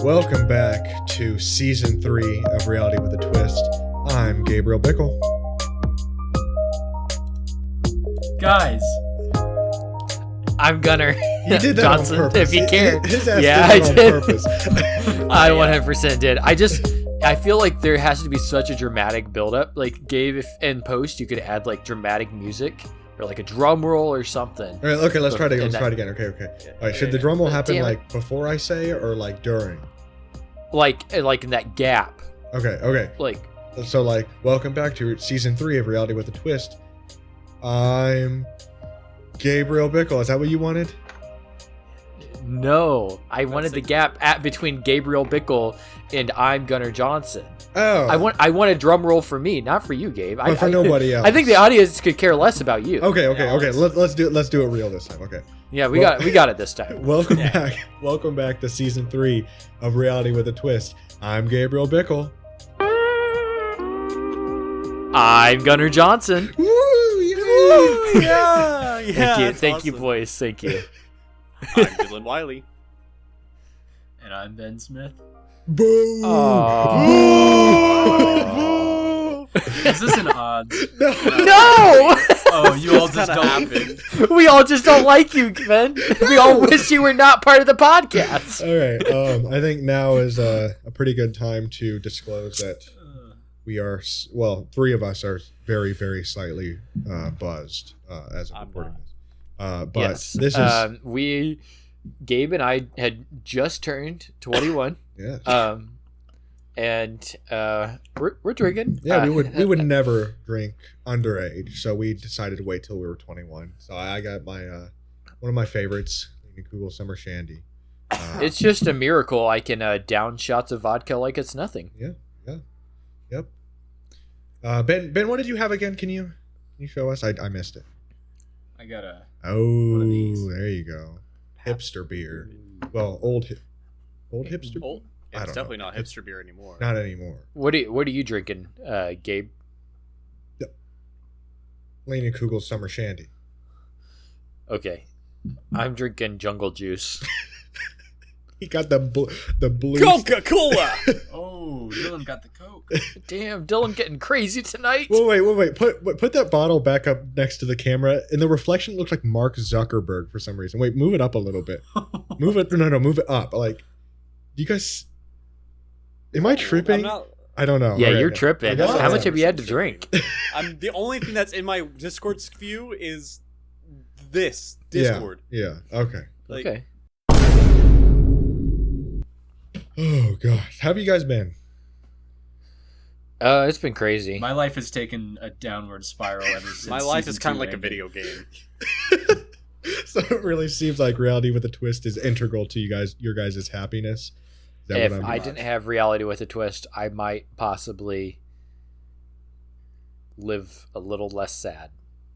Welcome back to Season 3 of Reality with a Twist. I'm Gabriel Bickle. Guys. I'm Gunner. You did that Johnson, on purpose. If you care. His ass I did did. On purpose. I 100% did. I feel like there has to be such a dramatic buildup. Like, Gabe, if in post you could add like dramatic music or like a drum roll or something. All right, okay, let's try it again. Okay. All right, should the drum roll happen Damn it. like before I say it or like during? Like in that gap. Okay. Like, So like, welcome back to Season 3 of Reality with a Twist. I'm Gabriel Bickle. Is that what you wanted? no. I wanted the gap between Gabriel Bickle and I'm Gunner Johnson. Oh. I want a drum roll for me, not for you, Gabe. But for nobody else. I think the audience could care less about you. Okay. Let's do it real this time. Okay. Yeah, we got it this time. Welcome back. Welcome back to Season 3 of Reality with a Twist. I'm Gabriel Bickle. I'm Gunner Johnson. Woo! Yay! Yeah. Thank you, boys. Thank you. I'm Dylan Wiley. And I'm Ben Smith. Boo! Oh. Is this an odd? No! Oh, you all just Kinda don't. happened. We all just don't like you, Ben. We all wish you were not part of the podcast. All right. I think now is a pretty good time to disclose that we are, three of us are very, very slightly buzzed as of I'm recording not. this. But Yes. this is Gabe and I had just turned 21. yeah. And we're drinking. Yeah, we would never drink underage, so we decided to wait till we were 21. So I got my one of my favorites, Google Summer Shandy. It's just a miracle I can down shots of vodka like it's nothing. Yep. Ben, what did you have again? Can you show us? I missed it. I got a. Oh, of these. there you go. Hipster beer. Well, old hipster. Oh, I it's don't definitely know. not hipster beer anymore. Not anymore. What are you drinking, Gabe? Lena Kugel Summer Shandy. Okay, I'm drinking Jungle Juice. He got the blue. Coca-Cola! Oh, Dylan got the Coke. Damn, Dylan getting crazy tonight. Whoa, wait. Put that bottle back up next to the camera. In the reflection, it looks like Mark Zuckerberg for some reason. Wait, move it up a little bit. Move it. No, move it up. Like, you guys. Am I tripping? I'm not, I don't know. Yeah, Okay, you're okay. tripping. I guess How I much am. have you had to drink? I'm the only thing that's in my Discord view is this Discord. Yeah. Okay. Like, Okay. Oh gosh, how have you guys been? It's been crazy. My life has taken a downward spiral ever since. my life is season kind of 2 like a ended. video game. So it really seems like Reality with a Twist is integral to your guys' happiness. Is that If what I'm I didn't have Reality with a Twist, I might possibly live a little less sad.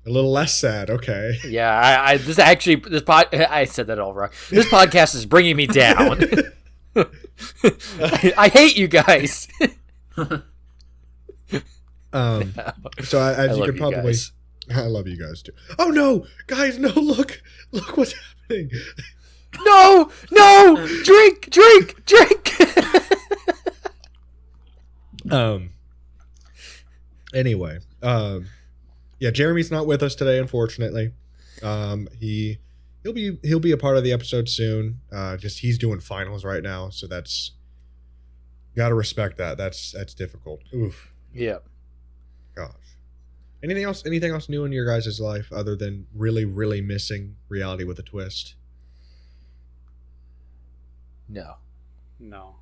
a little less sad? Okay. Yeah, I said that all wrong. This podcast is bringing me down. I hate you guys. So as you love could you probably, guys. I love you guys too. Oh no, guys, no! Look what's happening. No, drink. Anyway, yeah, Jeremy's not with us today, unfortunately. He'll be a part of the episode soon. Just he's doing finals right now, so that's gotta respect that. That's difficult. Oof. Yeah. Gosh. Anything else new in your guys' life other than really, really missing Reality with a Twist? No. No.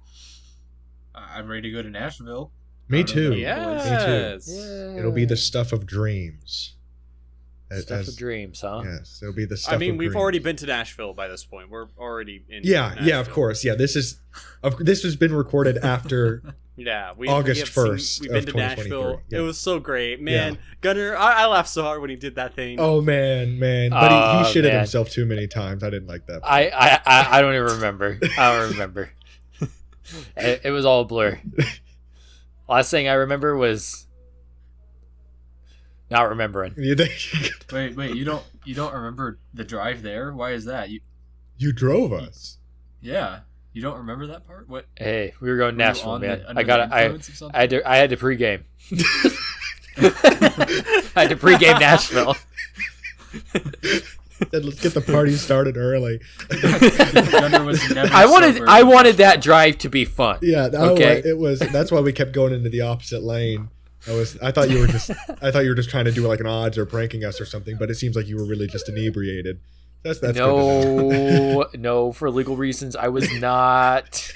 I'm ready to go to Nashville. Me I don't too. know. Yes. It'll be the stuff of dreams. Stuff of dreams, huh? Yes, it'll be the stuff I mean, of we've dreams. already been to Nashville by this point. We're already in Yeah, of Nashville. course. Yeah, this has been recorded after Yeah, August have seen- 1st We've of been to Nashville. 2023. It was so great, man. Gunner, I laughed so hard when he did that thing. Oh man. But Oh, he shitted man. himself too many times. I didn't like that. I don't even remember. I don't remember. It was all a blur. Last thing I remember was not remembering. You think Wait, you don't remember the drive there? Why is that? you drove us? Yeah. You don't remember that part? What? Hey, we were going Were you Nashville, on man. the- I under got. the I influence of something? I had to pregame. I had to pregame Nashville. Said, let's get the party started early. Gunner was never I wanted sober. I wanted that drive to be fun. Yeah, Okay. it was. That's why we kept going into the opposite lane. I thought you were just trying to do like an odds or pranking us or something, but it seems like you were really just inebriated. That's good to know. No, for legal reasons, I was not.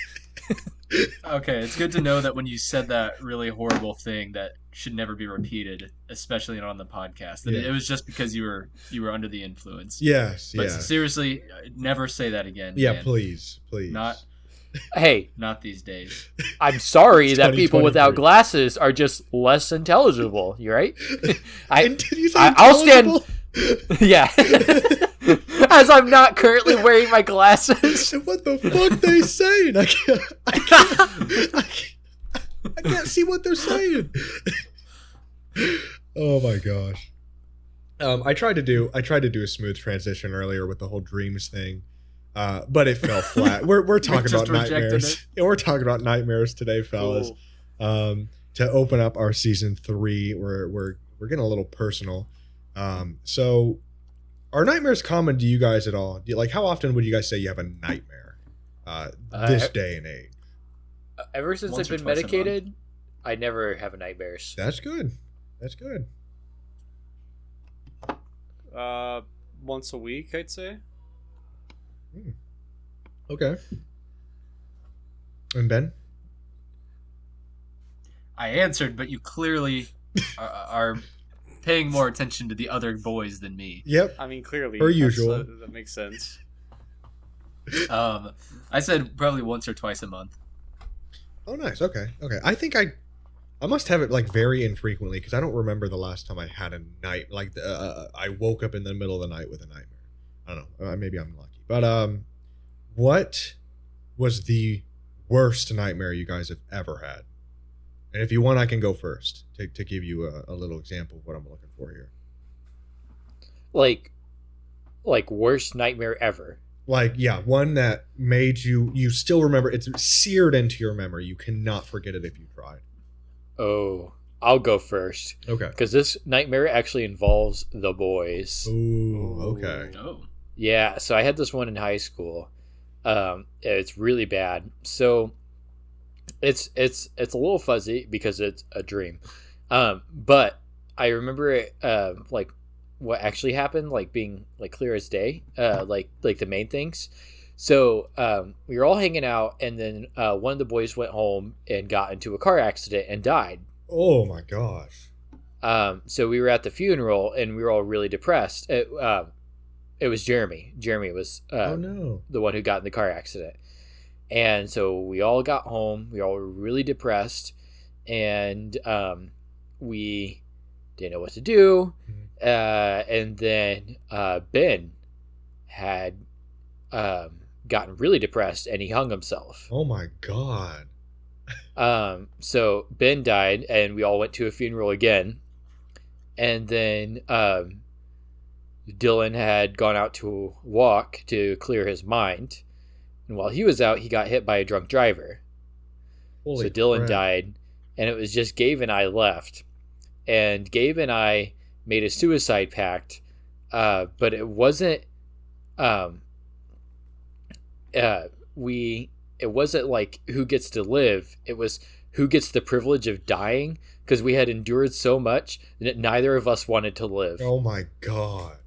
Okay, it's good to know that when you said that really horrible thing that should never be repeated, especially not on the podcast, that Yeah. it was just because you were under the influence. Yes, But yeah, seriously, never say that again. yeah. man. Please. Not Hey, these days. I'm sorry that people without 2023. glasses are just less intelligible. You right? And did you say I'll stand. intelligible? Yeah. As I'm not currently wearing my glasses. What the fuck they saying? I can't see what they're saying. Oh my gosh. I tried to do a smooth transition earlier with the whole dreams thing, but it fell flat. We're talking just about rejected nightmares. it. Yeah, we're talking about nightmares today, fellas. Cool. To open up our season 3, we're getting a little personal. So, are nightmares common to you guys at all? How often would you guys say you have a nightmare? This day and age. Ever since Once I've or been twice a medicated, I never have nightmares. That's good. That's good. Once a week, I'd say. Okay. And Ben? I answered, but you clearly are paying more attention to the other boys than me. Yep. I mean, clearly, Per that's, usual. that makes sense. I said probably once or twice a month. Oh, nice. Okay. I think I must have it very infrequently because I don't remember the last time I had a night I woke up in the middle of the night with a nightmare. I don't know. Maybe I'm lucky. But what was the worst nightmare you guys have ever had? And if you want, I can go first to give you a little example of what I'm looking for here. Like worst nightmare ever. One that made you still remember. It's seared into your memory. You cannot forget it if you tried. Oh, I'll go first Okay. because this nightmare actually involves the boys. Ooh, okay. Oh. Yeah, so I had this one in high school. It's really bad. So it's a little fuzzy because it's a dream. But I remember it what actually happened, being clear as day. Like the main things. So we were all hanging out, and then one of the boys went home and got into a car accident and died. Oh my gosh. So we were at the funeral, and we were all really depressed. It was Jeremy. Jeremy was Oh no. the one who got in the car accident. And so we all got home. We all were really depressed. And we didn't know what to do. And then Ben had gotten really depressed, and he hung himself. Oh my god. So Ben died, and we all went to a funeral again. And then Dylan had gone out to walk to clear his mind. And while he was out, he got hit by a drunk driver. Holy So Dylan crap. died, and it was just Gabe and I left. And Gabe and I made a suicide pact, but it wasn't. It wasn't like who gets to live. It was who gets the privilege of dying, because we had endured so much that neither of us wanted to live. Oh my god.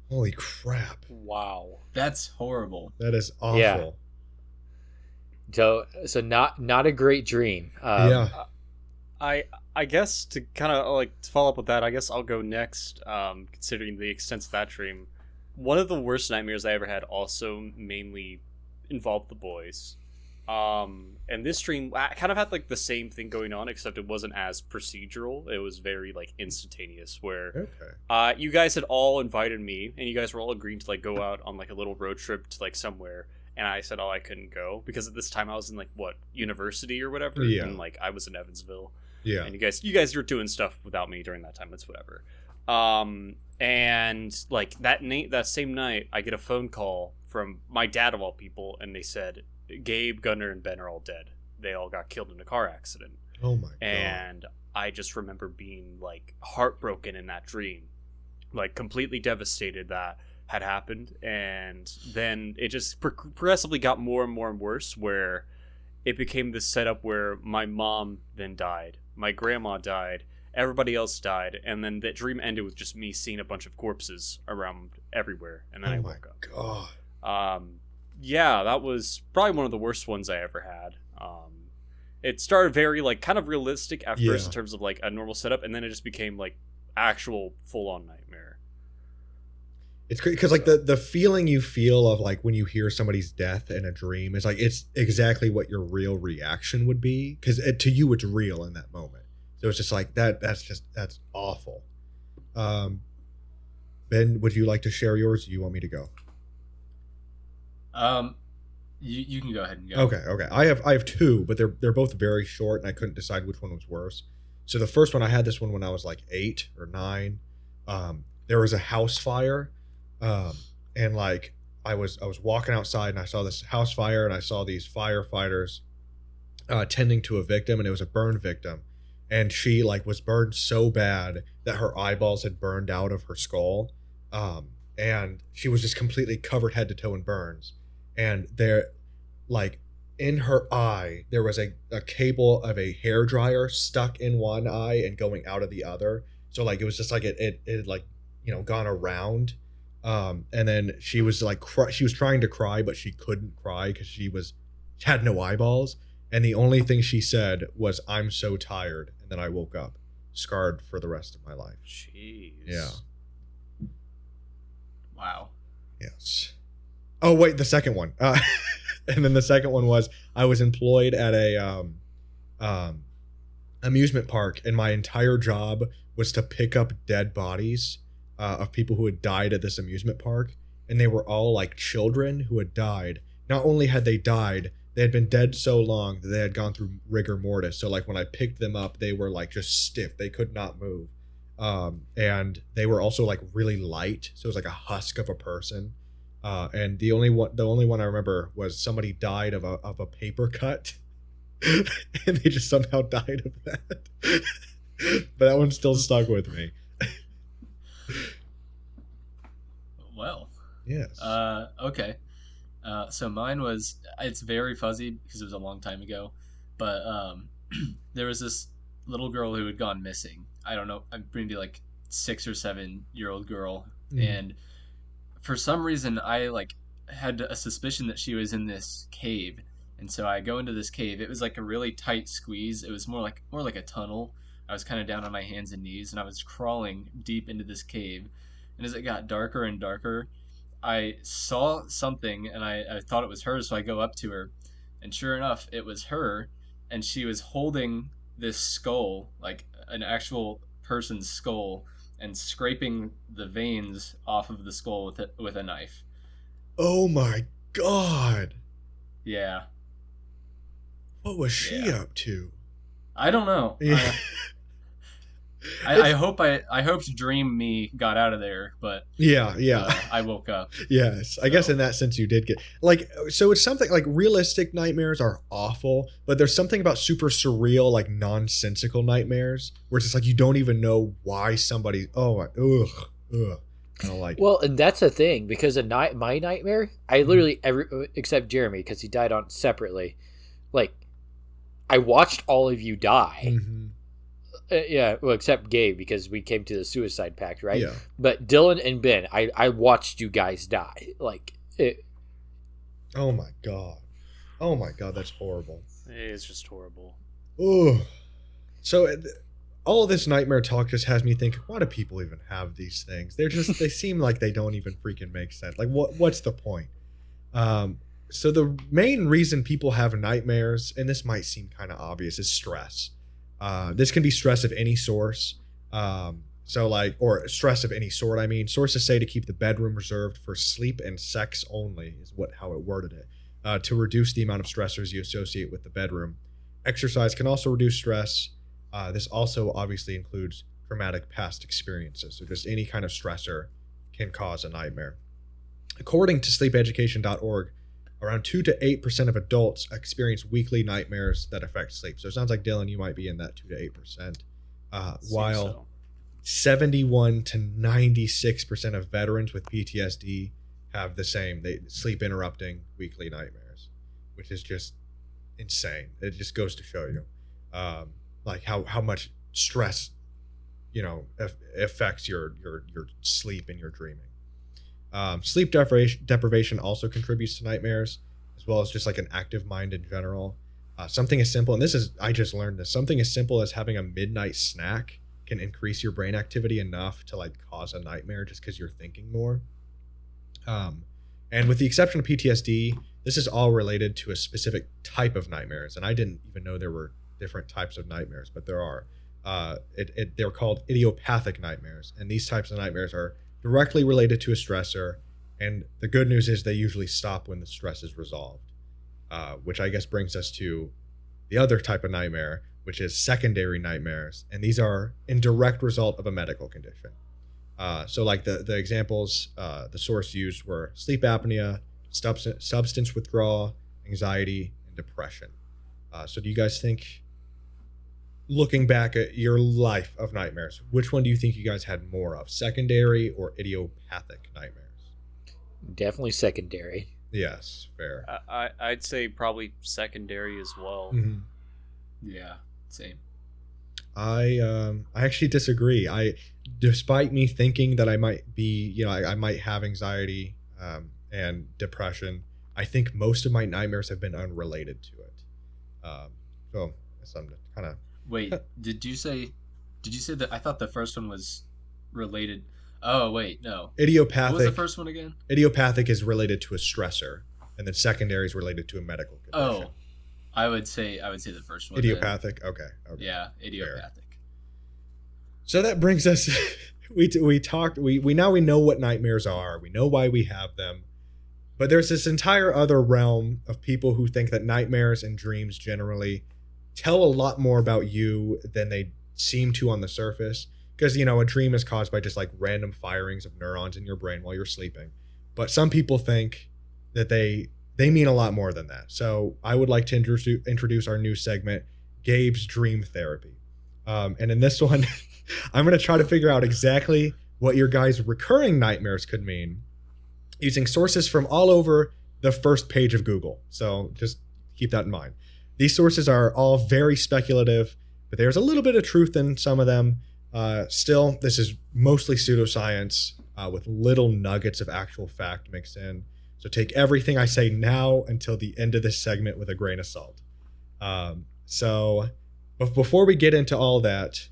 Holy crap. Wow. That's horrible. That is awful. Yeah. So not a great dream. Yeah. I guess to kind of to follow up with that, I guess I'll go next. Considering the extent of that dream, one of the worst nightmares I ever had also mainly involved the boys. And this dream, I kind of had the same thing going on, except it wasn't as procedural. It was very instantaneous, where Okay. you guys had all invited me, and you guys were all agreeing to go out on a little road trip to somewhere. And I said, I couldn't go because at this time I was in university or whatever, Yeah. and I was in Evansville. Yeah. And you guys were doing stuff without me during that time. It's whatever. And like that same night, I get a phone call from my dad of all people, and they said Gabe, Gunnar, and Ben are all dead. They all got killed in a car accident. Oh my god. And I just remember being like heartbroken in that dream, like completely devastated that had happened. And then it just progressively got more and more and worse, where it became this setup where my mom then died, my grandma died, everybody else died, and then that dream ended with just me seeing a bunch of corpses around everywhere, and then I woke up. God. Yeah, that was probably one of the worst ones I ever had. It started very like kind of realistic at first in terms of like a normal setup, and then it just became like actual full-on nightmare. It's great because like the feeling you feel of like when you hear somebody's death in a dream is like it's exactly what your real reaction would be, because to you it's real in that moment. So it's just like that's awful. Ben, would you like to share yours? Or do you want me to go? You can go ahead and go. Okay. I have two, but they're both very short, and I couldn't decide which one was worse. So the first one, I had this one when I was like 8 or 9. There was a house fire, and like I was walking outside and I saw this house fire, and I saw these firefighters tending to a victim, and it was a burn victim. And she like was burned so bad that her eyeballs had burned out of her skull. And she was just completely covered head to toe in burns. And there, like in her eye, there was a cable of a hairdryer stuck in one eye and going out of the other. So like, it was just like, it like, you know, gone around. And then she was like, she was trying to cry, but she couldn't cry because she had no eyeballs. And the only thing she said was, "I'm so tired." And then I woke up, scarred for the rest of my life. Jeez. Yeah. Wow. Yes. Oh, wait, the second one. And then the second one was, I was employed at a amusement park, and my entire job was to pick up dead bodies of people who had died at this amusement park. And they were all like children who had died. Not only had they died, they had been dead so long that they had gone through rigor mortis. So like when I picked them up, they were like just stiff. They could not move. And they were also like really light. So it was like a husk of a person. And the only one I remember was somebody died of a paper cut. And they just somehow died of that. But that one still stuck with me. Well. Yes. Okay. So mine was, it's very fuzzy because it was a long time ago, but there was this little girl who had gone missing. I don't know, I'm maybe like 6 or 7-year-old girl, and for some reason I like had a suspicion that she was in this cave, and so I go into this cave. It was like a really tight squeeze. It was more like a tunnel. I was kind of down on my hands and knees, and I was crawling deep into this cave, and as it got darker and darker, I saw something, and I thought it was her, so I go up to her, and sure enough, it was her, and she was holding this skull, like an actual person's skull, and scraping the veins off of the skull with a knife. Oh my god. Yeah. What was she up to? I don't know. Yeah. I hoped Dream Me got out of there, but yeah. I woke up. Yes, I guess in that sense you did get like, so it's something like realistic nightmares are awful, but there's something about super surreal, like nonsensical nightmares where it's just like you don't even know why somebody. Oh, ugh. I don't like. Well, and that's the thing, because my nightmare, I literally except Jeremy because he died on separately. Like, I watched all of you die. Mm-hmm. Yeah, well, except Gabe because we came to the suicide pact, right? Yeah. But Dylan and Ben, I watched you guys die. Like, Oh my god, that's horrible. It's just horrible. Oh, so all this nightmare talk just has me think, why do people even have these things? They seem like they don't even freaking make sense. Like, what's the point? So the main reason people have nightmares, and this might seem kind of obvious, is stress. This can be stress of any source. Or stress of any sort. I mean, sources say to keep the bedroom reserved for sleep and sex only is how it worded it. To reduce the amount of stressors you associate with the bedroom. Exercise can also reduce stress. This also obviously includes traumatic past experiences. So just any kind of stressor can cause a nightmare. According to sleepeducation.org, around 2 to 8% of adults experience weekly nightmares that affect sleep. So it sounds like, Dylan, you might be in that 2 to 8%. While 71 to 96% of veterans with PTSD have the same, they sleep interrupting weekly nightmares, which is just insane. It just goes to show you like how much stress affects your sleep and your dreaming. Sleep deprivation also contributes to nightmares, as well as just like an active mind in general. Something as simple, and I just learned this, something as simple as having a midnight snack can increase your brain activity enough to like cause a nightmare just because you're thinking more. And with the exception of PTSD, this is all related to a specific type of nightmares. And I didn't even know there were different types of nightmares, but there are. They're called idiopathic nightmares. And these types of nightmares are directly related to a stressor. And the good news is they usually stop when the stress is resolved, which I guess brings us to the other type of nightmare, which is secondary nightmares. And these are in direct result of a medical condition. So like the examples, the source used were sleep apnea, substance withdrawal, anxiety, and depression. So do you guys think, looking back at your life of nightmares, which one do you think you guys had more of, secondary or idiopathic nightmares? Definitely secondary. Yes, fair. I'd say probably secondary as well. Mm-hmm. Yeah, same. I actually disagree. Despite me thinking that I might be, I might have anxiety and depression, I think most of my nightmares have been unrelated to it. So I'm kind of. Wait, did you say that? I thought the first one was related. Oh wait, no. Idiopathic. What was the first one again? Idiopathic is related to a stressor, and then secondary is related to a medical condition. Oh, I would say the first one. Idiopathic. Okay. Yeah, idiopathic. Fair. So that brings us. we talked. We know what nightmares are. We know why we have them. But there's this entire other realm of people who think that nightmares and dreams generally tell a lot more about you than they seem to on the surface. Because, a dream is caused by just like random firings of neurons in your brain while you're sleeping. But some people think that they mean a lot more than that. So I would like to introduce our new segment, Gabe's Dream Therapy. And in this one, I'm going to try to figure out exactly what your guys' recurring nightmares could mean using sources from all over the first page of Google. So just keep that in mind. These sources are all very speculative, but there's a little bit of truth in some of them. Still, this is mostly pseudoscience with little nuggets of actual fact mixed in. So take everything I say now until the end of this segment with a grain of salt. But before we get into all that,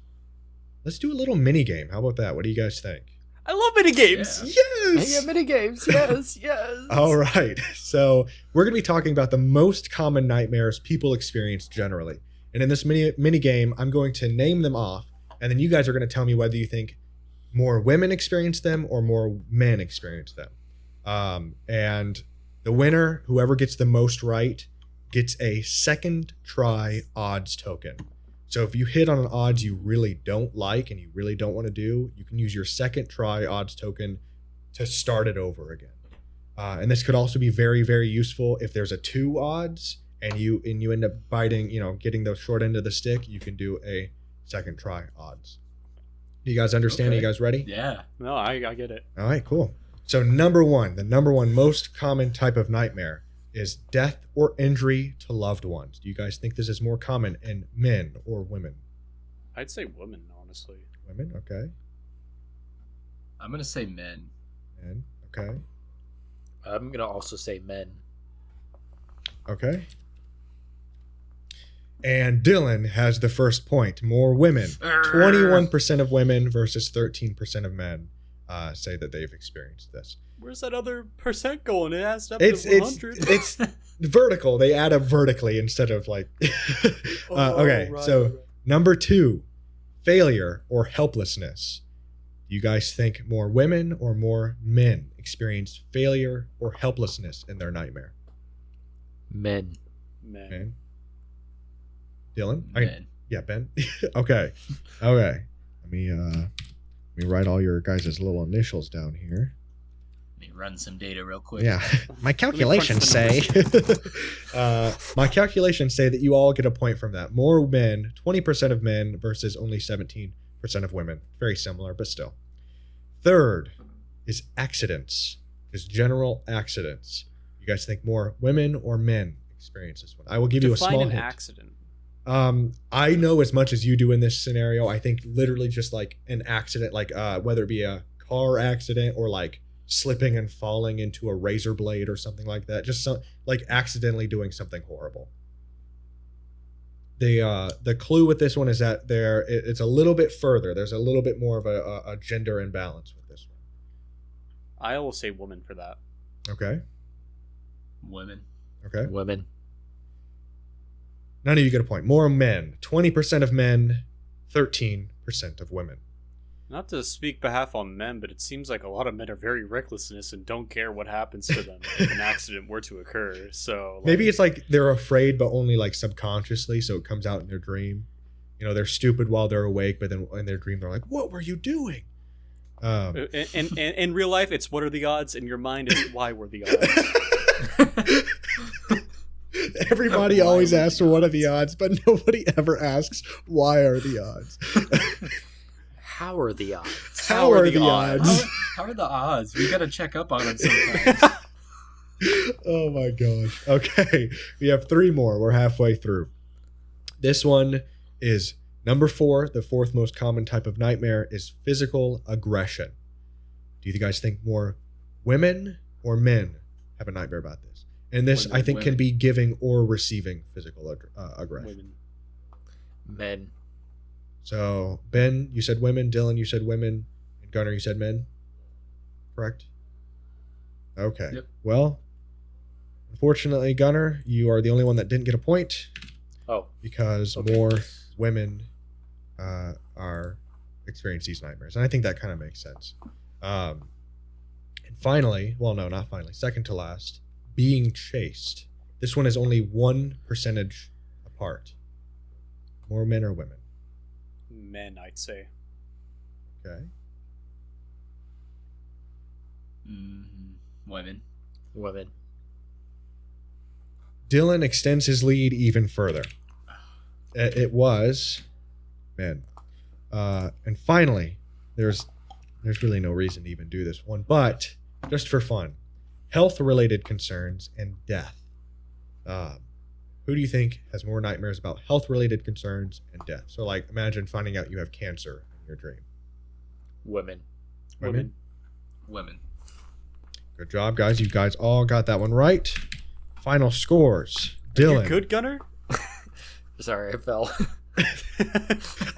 let's do a little mini game. How about that? What do you guys think? I love mini games. Yeah. Yes. Yeah, mini games. Yes. Yes. All right. So we're going to be talking about the most common nightmares people experience generally. And in this mini game, I'm going to name them off, and then you guys are going to tell me whether you think more women experience them or more men experience them. And the winner, whoever gets the most right, gets a second try odds token. So if you hit on an odds you really don't like and you really don't want to do, you can use your second try odds token to start it over again. And this could also be very, very useful if there's a 2 odds and you end up biting, getting the short end of the stick. You can do a second try odds. Do you guys understand? Okay. Are you guys ready? Yeah. No, I get it. All right, cool. So the number one most common type of nightmare is death or injury to loved ones. Do you guys think this is more common in men or women? I'd say women, honestly. Women, okay. I'm gonna say men. Men, okay. I'm gonna also say men. Okay. And Dylan has the first point. More women. 21% of women versus 13% of men say that they've experienced this. Where's that other percent going? It has up to 100. It's vertical. They add up vertically instead of like. Okay, right, so right. number 2, failure or helplessness. Do you guys think more women or more men experience failure or helplessness in their nightmare? Men. Men. Dylan? Men. Yeah, Ben. Okay. I'm Let me write all your guys' little initials down here. Let me run some data real quick. Yeah, my calculations say that you all get a point from that. More men, 20% of men versus only 17% of women. Very similar, but still. Third is accidents. Is general accidents. You guys think more women or men experience this one? I will give you a small Define an hint. accident. I know as much as you do in this scenario. I think literally just like an accident, like whether it be a car accident or like slipping and falling into a razor blade or something like that. Just like accidentally doing something horrible. The clue with this one is that it's a little bit further. There's a little bit more of a gender imbalance with this one. I will say woman for that. Okay. Women. Okay. Women. None of you get a point. More men. 20% of men, 13% of women. Not to speak behalf on men, but it seems like a lot of men are very recklessness and don't care what happens to them if an accident were to occur. So maybe it's like they're afraid, but only like subconsciously, so it comes out in their dream. You know, they're stupid while they're awake, but then in their dream they're like, "What were you doing?" And in real life, it's what are the odds? In your mind, it's why were the odds? Everybody always asks what are the odds, but nobody ever asks why are the odds. How are the odds? How are the odds? How are the odds? We gotta check up on them sometimes. Oh my gosh. Okay, we have 3 more. We're halfway through. This one is number 4. The 4th most common type of nightmare is physical aggression. Do you guys think more women or men have a nightmare about this? And this, I think, can be giving or receiving physical aggression. Women. Men. So, Ben, you said women. Dylan, you said women. And Gunnar, you said men. Correct? Okay. Yep. Well, unfortunately, Gunnar, you are the only one that didn't get a point. Oh. Because Okay. more women are experience these nightmares. And I think that kind of makes sense. And finally, well, no, not finally, second to last, being chased. This one is only 1% apart. More men or women? Men, I'd say. Okay. Women. Women. Dylan extends his lead even further. It was men. And finally, there's really no reason to even do this one, but just for fun, health-related concerns and death. Who do you think has more nightmares about health-related concerns and death? So, like, imagine finding out you have cancer in your dream. Women. Women? Women. Good job, guys. You guys all got that one right. Final scores. Dylan. You good, Gunnar? Sorry, I fell.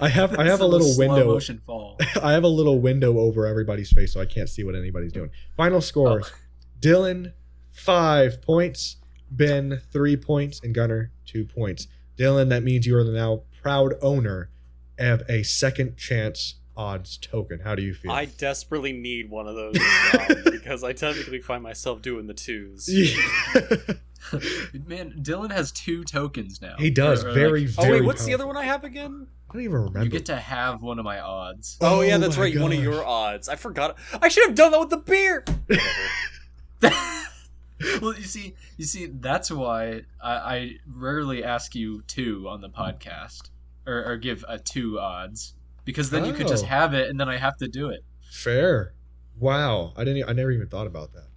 I have It's a little slow window. motion fall. I have a little window over everybody's face, so I can't see what anybody's doing. Final scores. Dylan, 5 points. Ben, 3 points. And Gunnar, 2 points. Dylan, that means you are the now proud owner of a second chance odds token. How do you feel? I desperately need one of those because I typically find myself doing the 2s. Man, Dylan has 2 tokens now. He does. Or Very, like, very Oh wait, what's the other powerful. one I have again? I don't even remember. you get to have one of my odds. Oh yeah, that's my right. One of gosh. your odds. I forgot. I should have done that with the beer. Well, you see, that's why I rarely ask you 2 on the podcast, or give a 2 odds, because then you could just Oh. have it, and then I have to do it. Fair. Wow. I never even thought about that.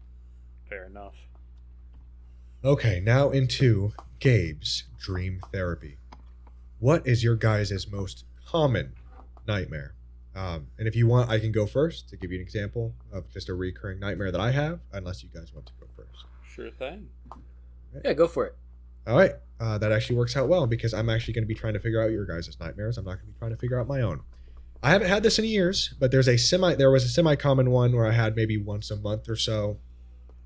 Fair enough. Okay, now into Gabe's dream therapy. What is your guys' most common nightmare? And if you want, I can go first to give you an example of just a recurring nightmare that I have, unless you guys want to go first. Sure thing. Yeah, go for it. All right. That actually works out well because I'm actually going to be trying to figure out your guys' nightmares. I'm not going to be trying to figure out my own. I haven't had this in years, but there was a semi-common one where I had maybe once a month or so,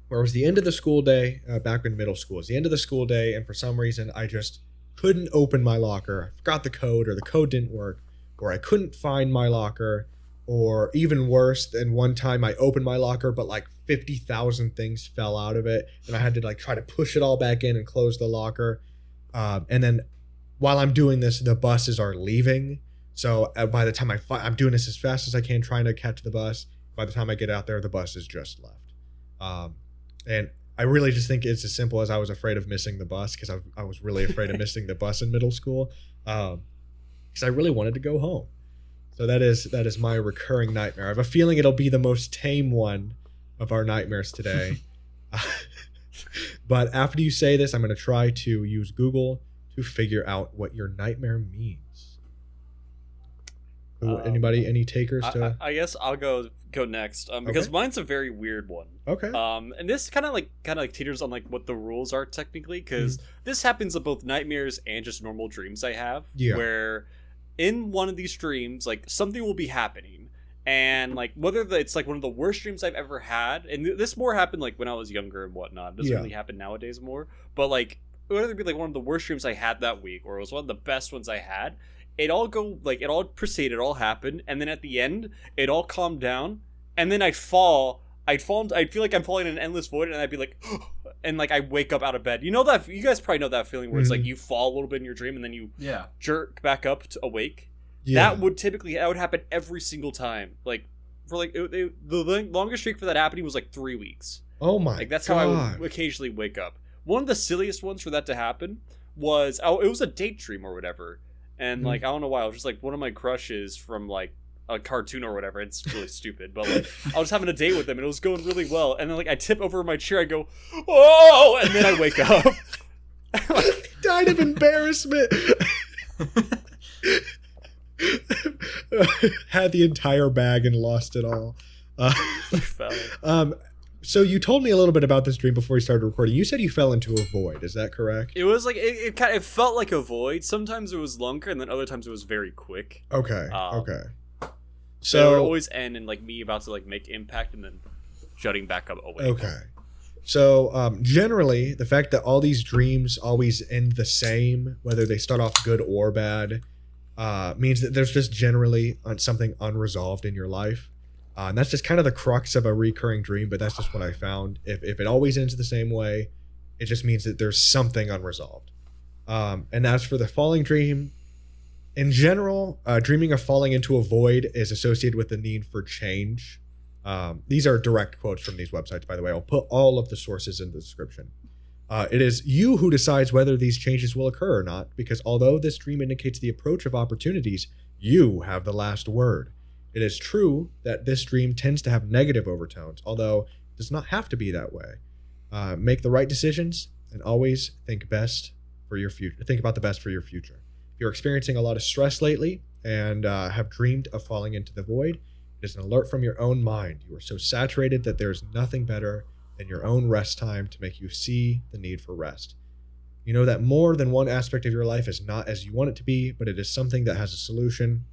where it was the end of the school day, back in middle school. It was the end of the school day, and for some reason, I just couldn't open my locker. I forgot the code, or the code didn't work, or I couldn't find my locker, or even worse than one time I opened my locker, but like 50,000 things fell out of it, and I had to like try to push it all back in and close the locker. And then while I'm doing this, the buses are leaving. So by the time I'm doing this as fast as I can, trying to catch the bus. By the time I get out there, the bus is just left. And I really just think it's as simple as I was afraid of missing the bus, because I was really afraid of missing the bus in middle school, because I really wanted to go home. So that is my recurring nightmare. I have a feeling it'll be the most tame one of our nightmares today. But after you say this, I'm going to try to use Google to figure out what your nightmare means. Anybody, any takers? I guess I'll go next, because mine's a very weird one. Okay. And this kind of like teeters on like what the rules are technically, because this happens in both nightmares and just normal dreams I have. Yeah. Where in one of these dreams, like something will be happening, and like whether it's like one of the worst dreams I've ever had, and this more happened like when I was younger and whatnot. It doesn't really happen nowadays more, but like whether it be like one of the worst dreams I had that week, or it was one of the best ones I had. It all proceeded, it all happened, and then at the end, it all calmed down, and then I'd feel like I'm falling in an endless void, and I'd be like, and like I wake up out of bed. You know that, you guys probably know that feeling where it's like you fall a little bit in your dream, and then you jerk back up to awake. Yeah. That would happen every single time. Like for like the longest streak for that happening was like 3 weeks. Oh my! Like that's how I would occasionally wake up. One of the silliest ones for that to happen was it was a date dream or whatever. And like I don't know why, I was just like one of my crushes from like a cartoon or whatever. It's really stupid, but like I was having a date with him and it was going really well. And then like I tip over my chair, I go, "Oh!" and then I wake up. Died of embarrassment. Had the entire bag and lost it all. So you told me a little bit about this dream before we started recording. You said you fell into a void. Is that correct? It was like it felt like a void. Sometimes it was longer, and then other times it was very quick. Okay. Okay. So it would always end in like me about to like make impact and then shutting back up away. Okay. So generally, the fact that all these dreams always end the same, whether they start off good or bad, means that there's just generally something unresolved in your life. And that's just kind of the crux of a recurring dream, but that's just what I found. If it always ends the same way, it just means that there's something unresolved. And as for the falling dream, in general, dreaming of falling into a void is associated with the need for change. These are direct quotes from these websites, by the way. I'll put all of the sources in the description. It is you who decides whether these changes will occur or not, because although this dream indicates the approach of opportunities, you have the last word. It is true that this dream tends to have negative overtones, although it does not have to be that way. Make the right decisions and always think best for your future. Think about the best for your future. If you're experiencing a lot of stress lately and have dreamed of falling into the void, it is an alert from your own mind. You are so saturated that there is nothing better than your own rest time to make you see the need for rest. You know that more than one aspect of your life is not as you want it to be, but it is something that has a solution.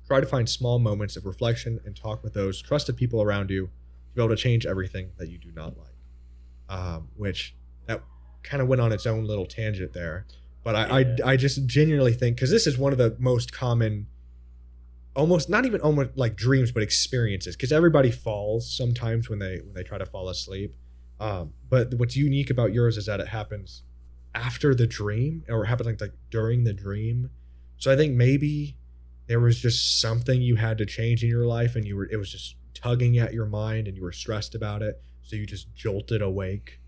Try to find small moments of reflection and talk with those trusted people around you to be able to change everything that you do not like. Which that kind of went on its own little tangent there. But I just genuinely think, because this is one of the most common, almost like dreams, but experiences. Because everybody falls sometimes when they try to fall asleep. But what's unique about yours is that it happens after the dream, or happens like during the dream. So I think maybe there was just something you had to change in your life, and it was just tugging at your mind, and you were stressed about it, so you just jolted awake.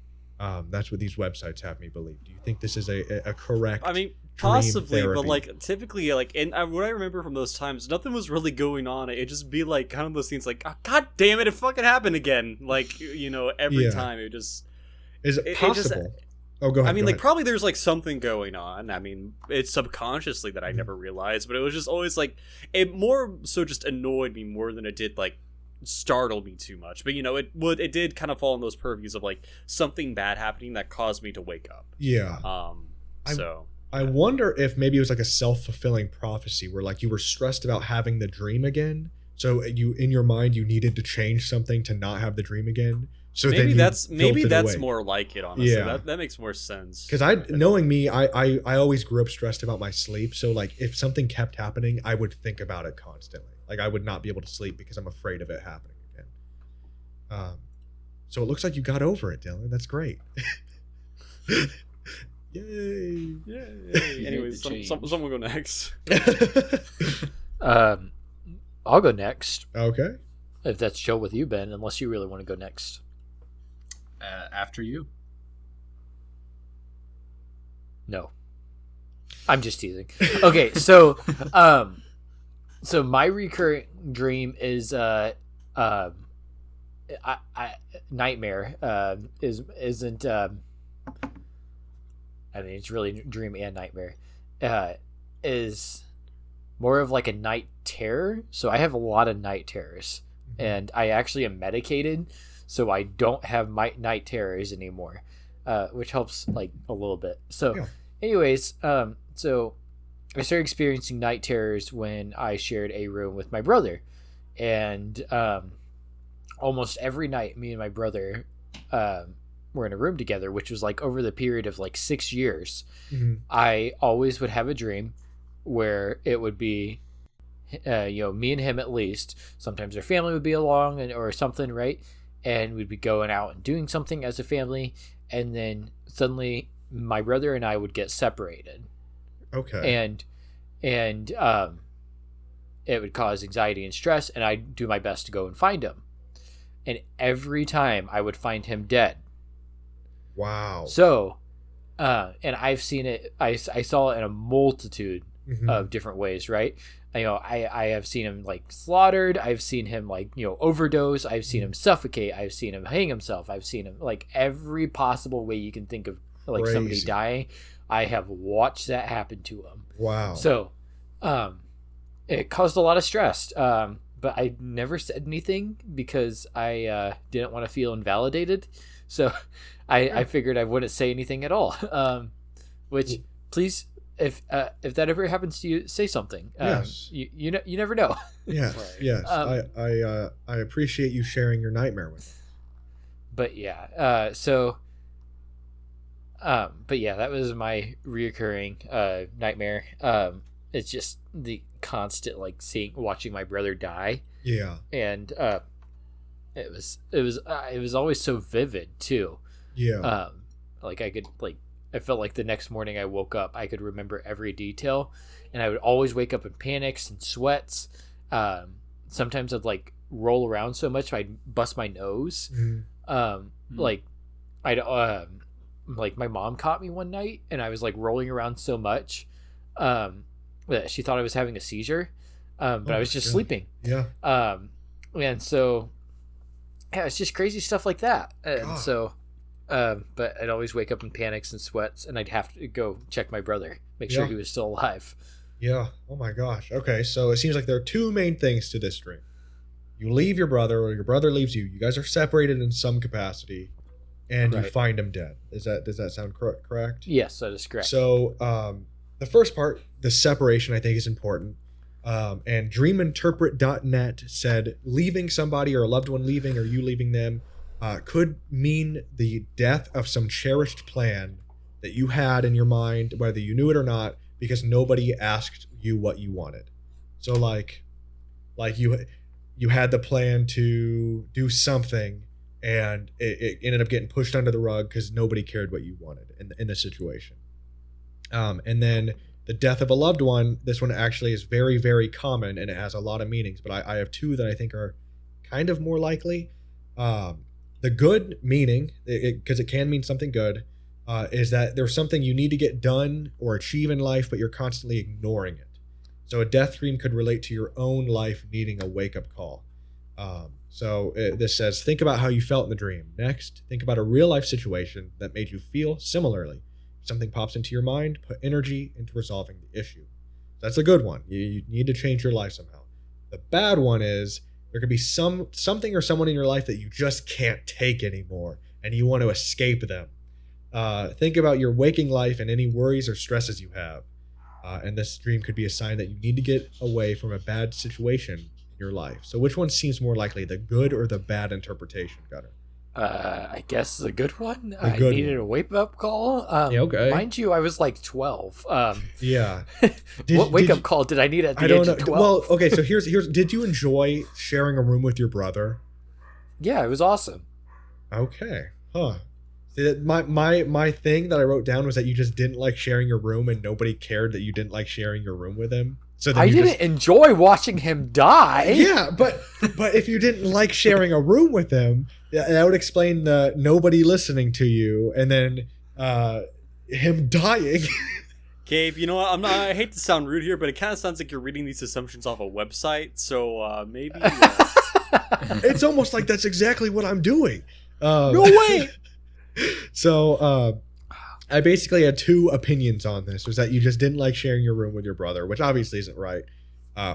That's what these websites have me believe. Do you think this is a correct? I mean, possibly, but like typically, like, and what I remember from those times, nothing was really going on. It'd just be like kind of those things, like, oh, God damn it, it fucking happened again. Like, you know, every time it just. Is it possible? Oh, go ahead. I mean, like, probably there's like something going on. I mean, it's subconsciously that I never realized, but it was just always like, it more so just annoyed me more than it did like startle me too much. But you know, it did kind of fall in those purviews of like something bad happening that caused me to wake up. Yeah. I wonder if maybe it was like a self-fulfilling prophecy where like you were stressed about having the dream again. So you, in your mind, you needed to change something to not have the dream again. So maybe that's away. more like it, honestly. Yeah. That makes more sense. Because knowing me, I always grew up stressed about my sleep. So like if something kept happening, I would think about it constantly. Like I would not be able to sleep because I'm afraid of it happening again. So it looks like you got over it, Dylan. That's great. Yay! Anyways, someone go next. I'll go next Okay. if that's chill with you, Ben. Unless you really want to go next. After you. No, I'm just teasing. Okay, so so my recurrent dream is nightmare. Isn't I mean, it's really dream and nightmare. Is more of like a night terror. So I have a lot of night terrors, and I actually am medicated, so I don't have my night terrors anymore, which helps like a little bit. So, Yeah. anyways, so I started experiencing night terrors when I shared a room with my brother, and almost every night, me and my brother were in a room together, which was like over the period of like 6 years. Mhm. I always would have a dream where it would be, me and him at least. Sometimes our family would be along or something, right? And we'd be going out and doing something as a family, and then suddenly my brother and I would get separated, Okay. and it would cause anxiety and stress, and I'd do my best to go and find him. And every time I would find him dead. Wow. So, and I've seen it. I saw it in a multitude Mhm. of different ways, right? I have seen him like slaughtered. I've seen him like overdose. I've seen him suffocate. I've seen him hang himself. I've seen him like every possible way you can think of, like somebody Crazy. dying. I have watched that happen to him. Wow. So, it caused a lot of stress. But I never said anything because I didn't want to feel invalidated. So I figured I wouldn't say anything at all. Which, please, if that ever happens to you, say something. Yes. You never know. Yes. Right. Yes. I appreciate you sharing your nightmare with me. But yeah, but yeah, that was my reoccurring nightmare. It's just the constant like watching my brother die, Yeah. and it was always so vivid too. Yeah. Like I felt like the next morning I woke up, I could remember every detail, and I would always wake up in panics and sweats. Sometimes I'd like roll around so much I'd bust my nose. Mhm. Like I'd like my mom caught me one night, and I was like rolling around so much that she thought I was having a seizure, but Oh I was my just God. sleeping. Yeah. And so yeah, it's just crazy stuff like that. And God. so but I'd always wake up in panics and sweats, and I'd have to go check my brother, make sure Yeah. he was still alive. Yeah. Oh my gosh. Okay. So it seems like there are two main things to this dream. You leave your brother, or your brother leaves you. You guys are separated in some capacity, and you Right. find him dead. Does that sound correct? Yes, that is correct. So the first part, the separation, I think is important. And dreaminterpret.net said leaving somebody or a loved one leaving or you leaving them could mean the death of some cherished plan that you had in your mind, whether you knew it or not, because nobody asked you what you wanted. So like you had the plan to do something, and it ended up getting pushed under the rug because nobody cared what you wanted in the situation. And then the death of a loved one, this one actually is very, very common, and it has a lot of meanings, but I have two that I think are kind of more likely. The good meaning, because it can mean something good, is that there's something you need to get done or achieve in life, but you're constantly ignoring it. So a death dream could relate to your own life needing a wake-up call. This says, think about how you felt in the dream. Next, think about a real-life situation that made you feel similarly. If something pops into your mind, put energy into resolving the issue. That's a good one. You need to change your life somehow. The bad one is there could be something or someone in your life that you just can't take anymore, and you want to escape them. Think about your waking life and any worries or stresses you have. And this dream could be a sign that you need to get away from a bad situation in your life. So which one seems more likely, the good or the bad interpretation, Gunnar? I guess the good one. The I good needed one. a wake-up call. Yeah, okay. Mind you, I was like 12. Yeah. What wake-up call did I need at the I don't age know. of 12? Well, okay, so here's did you enjoy sharing a room with your brother? Yeah, it was awesome. Okay. Huh. See, that my thing that I wrote down was that you just didn't like sharing your room and nobody cared that you didn't like sharing your room with him. So then I you didn't enjoy watching him die. Yeah, but if you didn't like sharing a room with him, that would explain the nobody listening to you, and then him dying. Gabe, you know what? I hate to sound rude here, but it kind of sounds like you're reading these assumptions off a website. So maybe. It's almost like that's exactly what I'm doing. No way. So I basically had two opinions on this. Was that you just didn't like sharing your room with your brother, which obviously isn't right,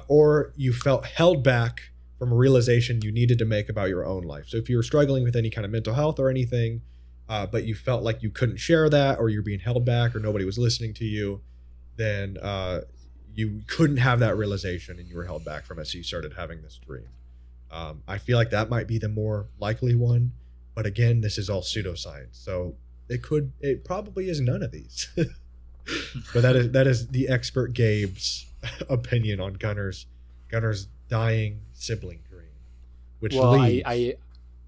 or you felt held back from a realization you needed to make about your own life. So if you were struggling with any kind of mental health or anything, but you felt like you couldn't share that, or you're being held back, or nobody was listening to you, then you couldn't have that realization and you were held back from it, so you started having this dream. I feel like that might be the more likely one, but again, this is all pseudoscience, so it probably is none of these. But that is the expert Gabe's opinion on Gunner's dying sibling dream, which leads.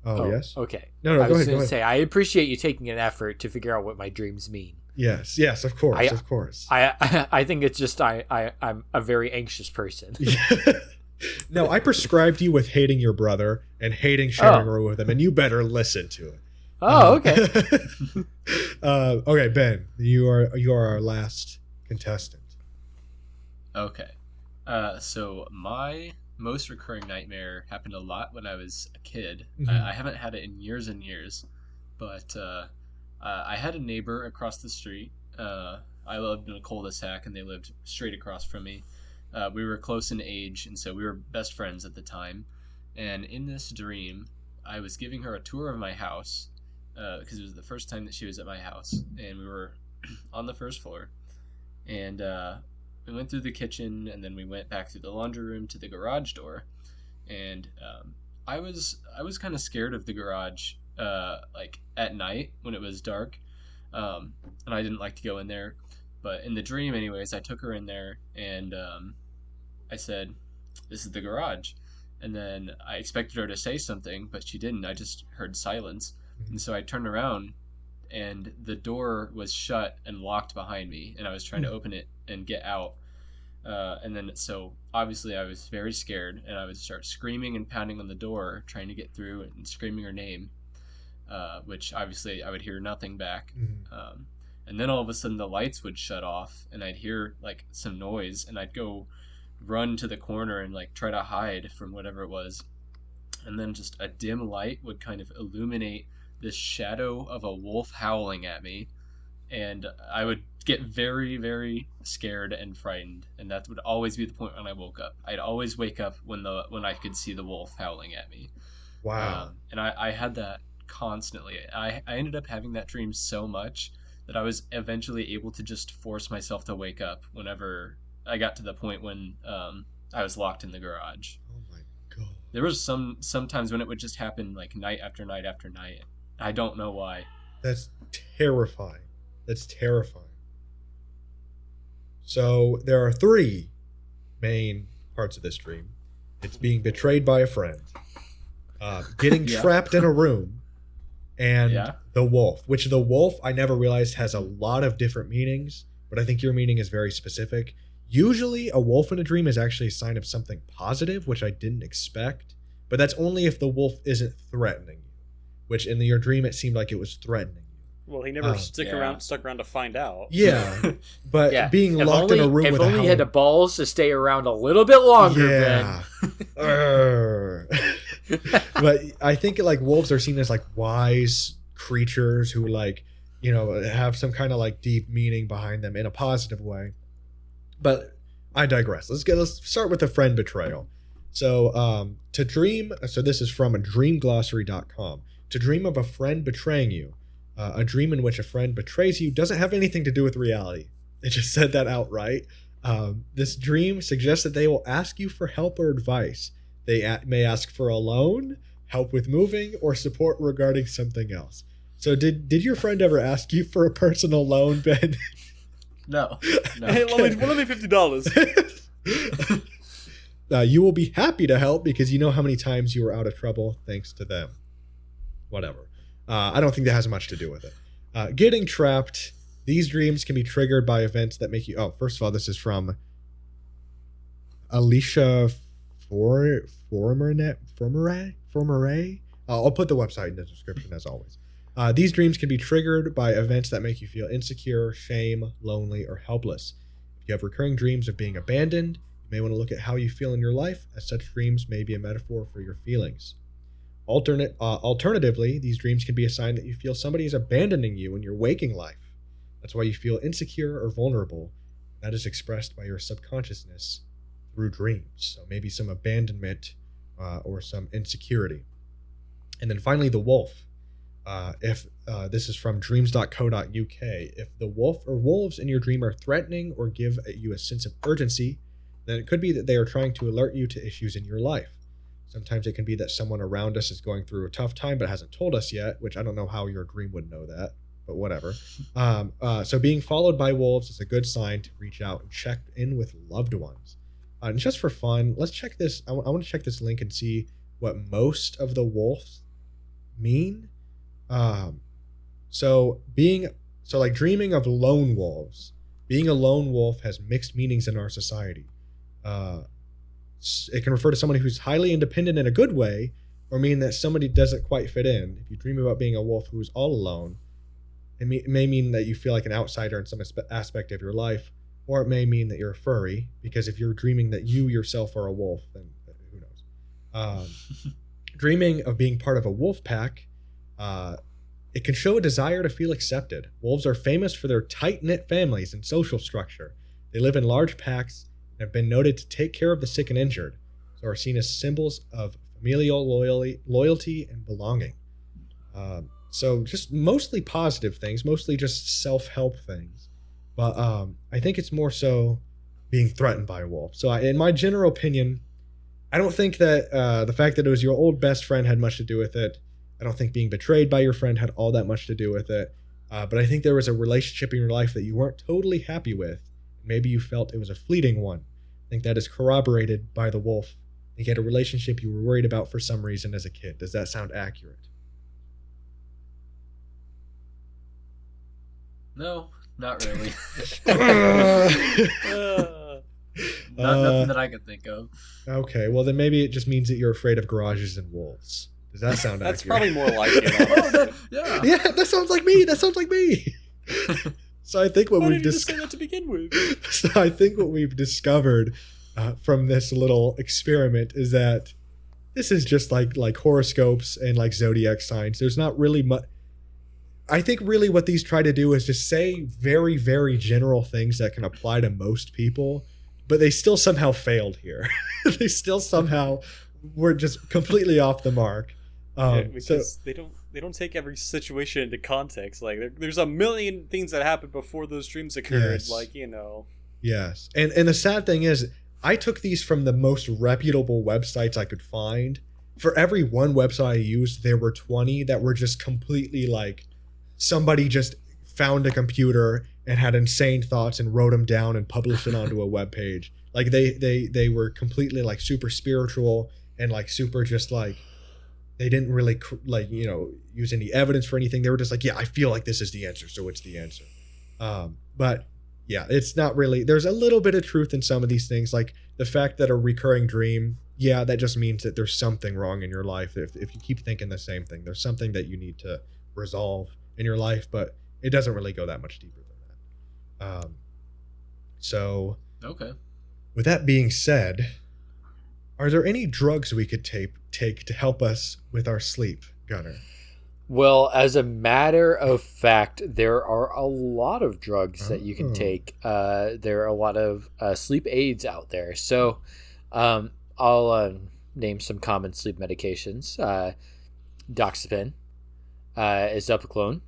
Yes. Okay. No, I go was ahead. going to say I appreciate you taking an effort to figure out what my dreams mean. Yes, of course. I think it's just I'm a very anxious person. No, I prescribed you with hating your brother and hating sharing a room with him, and you better listen to it. Oh, okay. Okay, Ben, you are our last contestant. Okay. So my most recurring nightmare happened a lot when I was a kid. Mhm. I haven't had it in years and years, but I had a neighbor across the street. I lived in a cul-de-sac, and they lived straight across from me. We were close in age, and so we were best friends at the time. And in this dream, I was giving her a tour of my house, because it was the first time that she was at my house, and we were on the first floor. And we went through the kitchen, and then we went back through the laundry room to the garage door. And I was kind of scared of the garage, like at night when it was dark, and I didn't like to go in there. But in the dream, anyways, I took her in there, and I said, "This is the garage." And then I expected her to say something, but she didn't. I just heard silence. And so I turned around, and the door was shut and locked behind me, and I was trying to open it and get out. And then, so obviously I was very scared, and I would start screaming and pounding on the door, trying to get through and screaming her name, which obviously I would hear nothing back. And then all of a sudden the lights would shut off, and I'd hear like some noise, and I'd go run to the corner and like try to hide from whatever it was. And then just a dim light would kind of illuminate this shadow of a wolf howling at me, and I would get very, very scared and frightened, and that would always be the point when I woke up. I'd always wake up when I could see the wolf howling at me. Wow. And I had that constantly. I ended up having that dream so much that I was eventually able to just force myself to wake up whenever I got to the point when I was locked in the garage. Oh my god. There was sometimes when it would just happen like night after night after night. I don't know why. That's terrifying. So there are three main parts of this dream. It's being betrayed by a friend, getting trapped in a room, and the wolf, which the wolf I never realized has a lot of different meanings, but I think your meaning is very specific. Usually a wolf in a dream is actually a sign of something positive, which I didn't expect, but that's only if the wolf isn't threatening you, which in your dream it seemed like it was threatening you. Well, he never stuck around to find out. Yeah, but being if locked only, in a room if with only a had the balls to stay around a little bit longer, yeah. But I think like wolves are seen as like wise creatures who like, you know, have some kind of like deep meaning behind them in a positive way. But I digress. Let's start with the friend betrayal. So to dream, so this is from a dreamglossary.com. To dream of a friend betraying you, a dream in which a friend betrays you doesn't have anything to do with reality. It just said that outright. This dream suggests that they will ask you for help or advice. They may ask for a loan, help with moving, or support regarding something else. So did your friend ever ask you for a personal loan, Ben? No. Hey, let me $50. You will be happy to help because you know how many times you were out of trouble thanks to them. Whatever. I don't think that has much to do with it. Getting trapped. These dreams can be triggered by events that make you... Oh, first of all, this is from Alicia Formere. I'll put the website in the description as always. These dreams can be triggered by events that make you feel insecure, shame, lonely, or helpless. If you have recurring dreams of being abandoned, you may want to look at how you feel in your life, as such dreams may be a metaphor for your feelings. Alternatively, these dreams can be a sign that you feel somebody is abandoning you in your waking life. That's why you feel insecure or vulnerable. That is expressed by your subconsciousness through dreams. So maybe some abandonment or some insecurity. And then finally, the wolf. If this is from dreams.co.uk, if the wolf or wolves in your dream are threatening or give you a sense of urgency, then it could be that they are trying to alert you to issues in your life. Sometimes it can be that someone around us is going through a tough time but hasn't told us yet, which I don't know how your dream would know that, but whatever. So being followed by wolves is a good sign to reach out and check in with loved ones. And just for fun, let's check this. I want to check this link and see what most of the wolves mean. Dreaming of lone wolves. Being a lone wolf has mixed meanings in our society. It can refer to somebody who's highly independent in a good way, or mean that somebody doesn't quite fit in. If you dream about being a wolf who's all alone, it may mean that you feel like an outsider in some aspect of your life, or it may mean that you're a furry, because if you're dreaming that you yourself are a wolf, then who knows? Dreaming of being part of a wolf pack, it can show a desire to feel accepted. Wolves are famous for their tight-knit families and social structure. They live in large packs and have been noted to take care of the sick and injured, so are seen as symbols of familial loyalty and belonging. So just mostly positive things, mostly just self-help things. But I think it's more so being threatened by a wolf. So in my general opinion, I don't think that the fact that it was your old best friend had much to do with it. I don't think being betrayed by your friend had all that much to do with it. But I think there was a relationship in your life that you weren't totally happy with. Maybe you felt it was a fleeting one. I think that is corroborated by the wolf. I think you had a relationship you were worried about for some reason as a kid. Does that sound accurate? No, not really. Nothing that I could think of. Okay, well then maybe it just means that you're afraid of garages and wolves. Does that sound That's accurate? probably more like it. Yeah. Yeah, that sounds like me. That sounds like me. So I think what Why we've did you say that to begin with? So I think what we've discovered from this little experiment is that this is just like horoscopes and like zodiac signs. There's not really much. I think really what these try to do is just say very, very general things that can apply to most people, but they still somehow failed here. They still somehow were just completely off the mark. Because they don't take every situation into context. Like there's a million things that happened before those dreams occurred. Yes. Like, you know. Yes, and the sad thing is, I took these from the most reputable websites I could find. For every one website I used, there were 20 that were just completely like somebody just found a computer and had insane thoughts and wrote them down and published it onto a web page. Like they were completely like super spiritual and like super just like. They didn't really use any evidence for anything. They were just like, yeah, I feel like this is the answer, so it's the answer. But yeah, it's not really. There's a little bit of truth in some of these things, like the fact that a recurring dream, yeah, that just means that there's something wrong in your life. If you keep thinking the same thing, there's something that you need to resolve in your life, but it doesn't really go that much deeper than that. So Okay. with that being said, are there any drugs we could take to help us with our sleep, Gunnar? Well, as a matter of fact, there are a lot of drugs that you can take. There are a lot of sleep aids out there. So I'll name some common sleep medications. Doxepin, Isoprolol,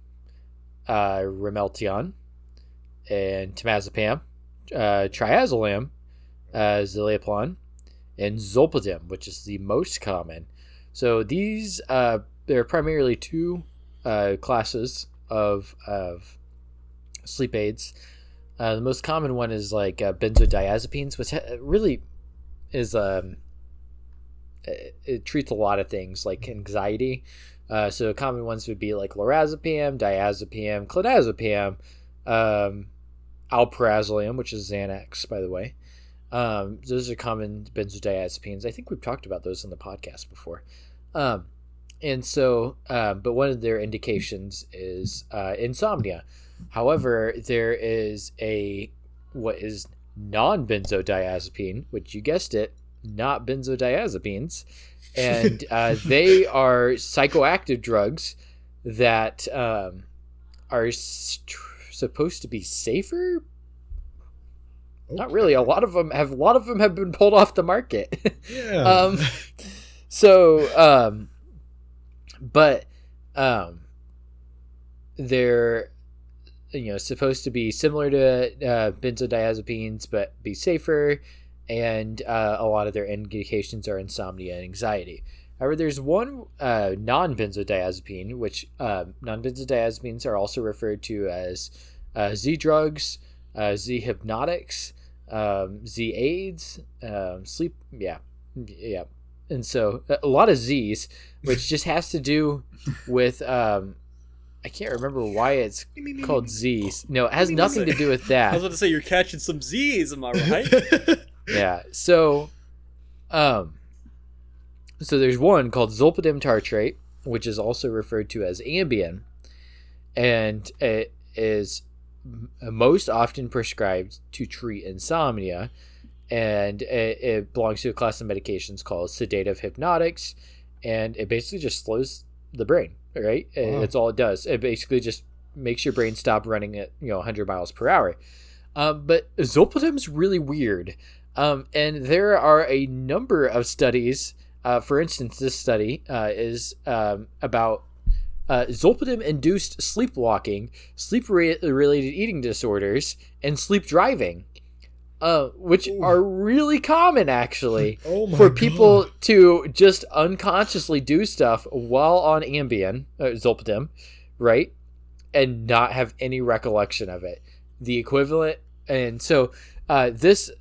Rimeltion, and Temazepam, Triazolam, Zolpidem, and Zolpidem, which is the most common. So these there are primarily two classes of sleep aids. The most common one is like benzodiazepines, which really is it treats a lot of things like anxiety. So common ones would be like lorazepam, diazepam, clonazepam, alprazolam, which is Xanax, by the way. Those are common benzodiazepines. I think we've talked about those on the podcast before. And so, but one of their indications is insomnia. However, there is what is non-benzodiazepine, which you guessed it, not benzodiazepines. And they are psychoactive drugs that are supposed to be safer. Okay. Not really. A lot of them have been pulled off the market. Yeah. But they're supposed to be similar to benzodiazepines, but be safer, and a lot of their indications are insomnia and anxiety. However, there's one non-benzodiazepine, which non-benzodiazepines are also referred to as Z drugs, Z hypnotics, Z aids, sleep. Yeah. And so a lot of Z's, which just has to do with I can't remember why it's called Z's. No, it has nothing to do with that. I was about to say you're catching some Z's, am I right? Yeah. So there's one called zolpidem tartrate, which is also referred to as Ambien, and it is most often prescribed to treat insomnia, and it belongs to a class of medications called sedative hypnotics, and it basically just slows the brain, right? Wow. That's all it does. It basically just makes your brain stop running at 100 miles per hour. But zolpidem's really weird, and there are a number of studies. For instance, this study is about zolpidem-induced sleepwalking, sleep-related eating disorders, and sleep driving, which are really common, actually, for people to just unconsciously do stuff while on Ambien, zolpidem, right, and not have any recollection of it. The equivalent, and so this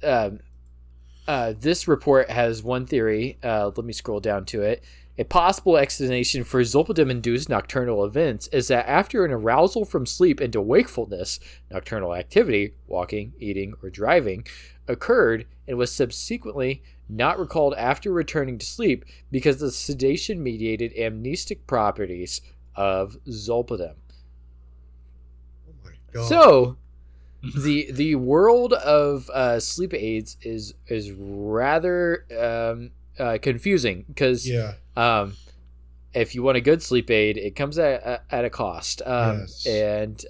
report has one theory. Let me scroll down to it. A possible explanation for zolpidem-induced nocturnal events is that after an arousal from sleep into wakefulness, nocturnal activity, walking, eating, or driving, occurred and was subsequently not recalled after returning to sleep because of the sedation-mediated amnestic properties of zolpidem. Oh my God. So, the world of sleep aids is rather confusing because if you want a good sleep aid, it comes at a cost. Yes. And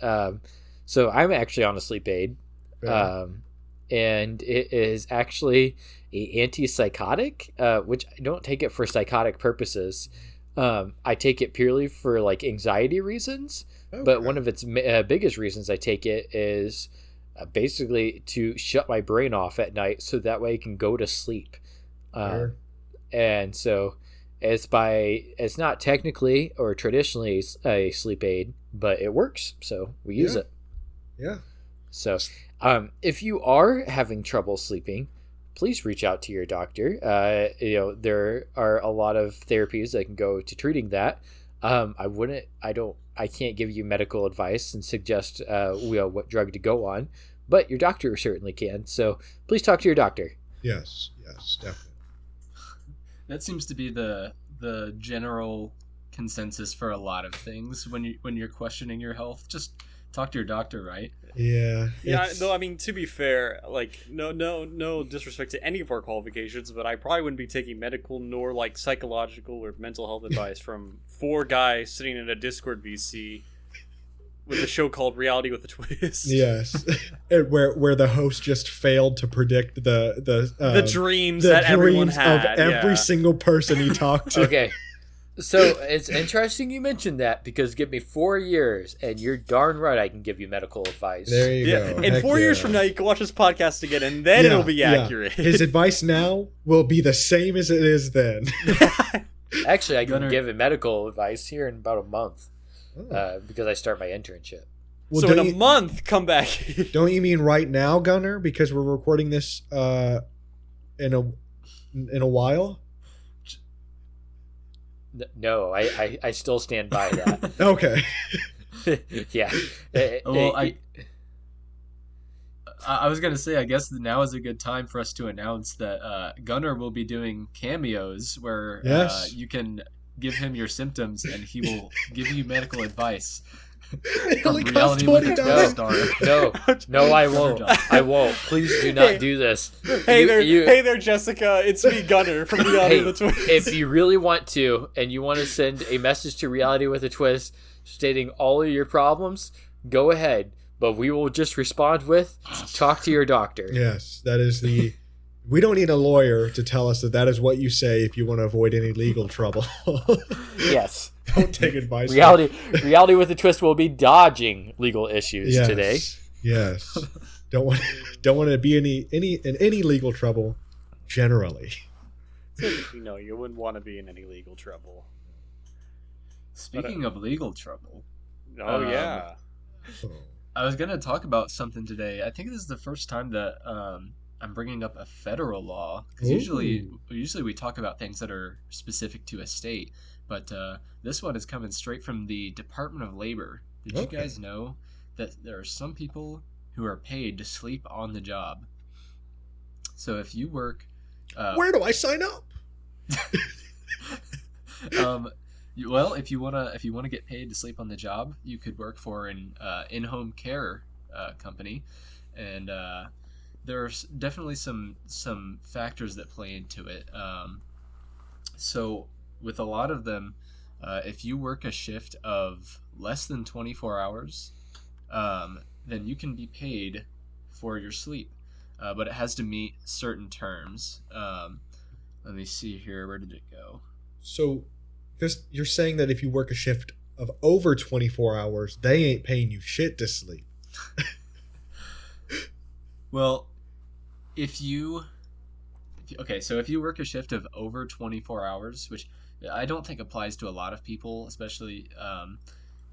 so I'm actually on a sleep aid, and it is actually a antipsychotic, which I don't take it for psychotic purposes. I take it purely for like anxiety reasons. Okay. But one of its biggest reasons I take it is basically to shut my brain off at night so that way I can go to sleep. Sure. And so it's not technically or traditionally a sleep aid, but it works. So we use it. Yeah. So if you are having trouble sleeping, please reach out to your doctor. There are a lot of therapies that can go to treating that. I can't give you medical advice and suggest what drug to go on, but your doctor certainly can. So please talk to your doctor. Yes, definitely. That seems to be the general consensus for a lot of things when you're questioning your health. Just talk to your doctor, right? Yeah. Though I mean, to be fair, like no disrespect to any of our qualifications, but I probably wouldn't be taking medical nor like psychological or mental health advice from four guys sitting in a Discord VC with a show called Reality with a Twist. Yes, where the host just failed to predict the dreams that everyone had of every single person he talked to. Okay. So it's interesting you mentioned that because give me 4 years and you're darn right I can give you medical advice. There you go. In 4 years from now, you can watch this podcast again and then it'll be accurate. His advice now will be the same as it is then. Actually, I can give him medical advice here in about a month because I start my internship. Well, so in a month, come back. Don't you mean right now, Gunner? Because we're recording this in a while? No, I still stand by that. Okay. Yeah. Well, I was gonna say, I guess now is a good time for us to announce that Gunnar will be doing cameos where Yes. you can give him your symptoms and he will give you medical advice. It From only costs Reality with a $20. Twist star. No, I won't. Gunnar I won't. Please do not Hey. do this. Hey You- there, Jessica. It's me, Gunner from Reality Hey, with a Twist. if you really want to, and you want to send a message to Reality with a Twist stating all of your problems, go ahead. But we will just respond with, talk to your doctor. Yes, that is the. We don't need a lawyer to tell us that is what you say if you want to avoid any legal trouble. Yes. Don't take advice. from- Reality with a Twist will be dodging legal issues Yes, today. Yes. Don't want to be in any legal trouble. Generally. No, you wouldn't want to be in any legal trouble. Speaking of legal trouble, Oh yeah. Oh. I was gonna talk about something today. I think this is the first time that I'm bringing up a federal law because usually we talk about things that are specific to a state, but this one is coming straight from the Department of Labor. Did you Okay. guys know that there are some people who are paid to sleep on the job? So if you work, Where do I sign up? well, if you wanna get paid to sleep on the job, you could work for an in-home care company, and there's definitely some factors that play into it. So with a lot of them, if you work a shift of less than 24 hours, then you can be paid for your sleep, but it has to meet certain terms. Let me see here. Where did it go? So, just you're saying that if you work a shift of over 24 hours, they ain't paying you shit to sleep. Well, if you work a shift of over 24 hours, which I don't think applies to a lot of people, especially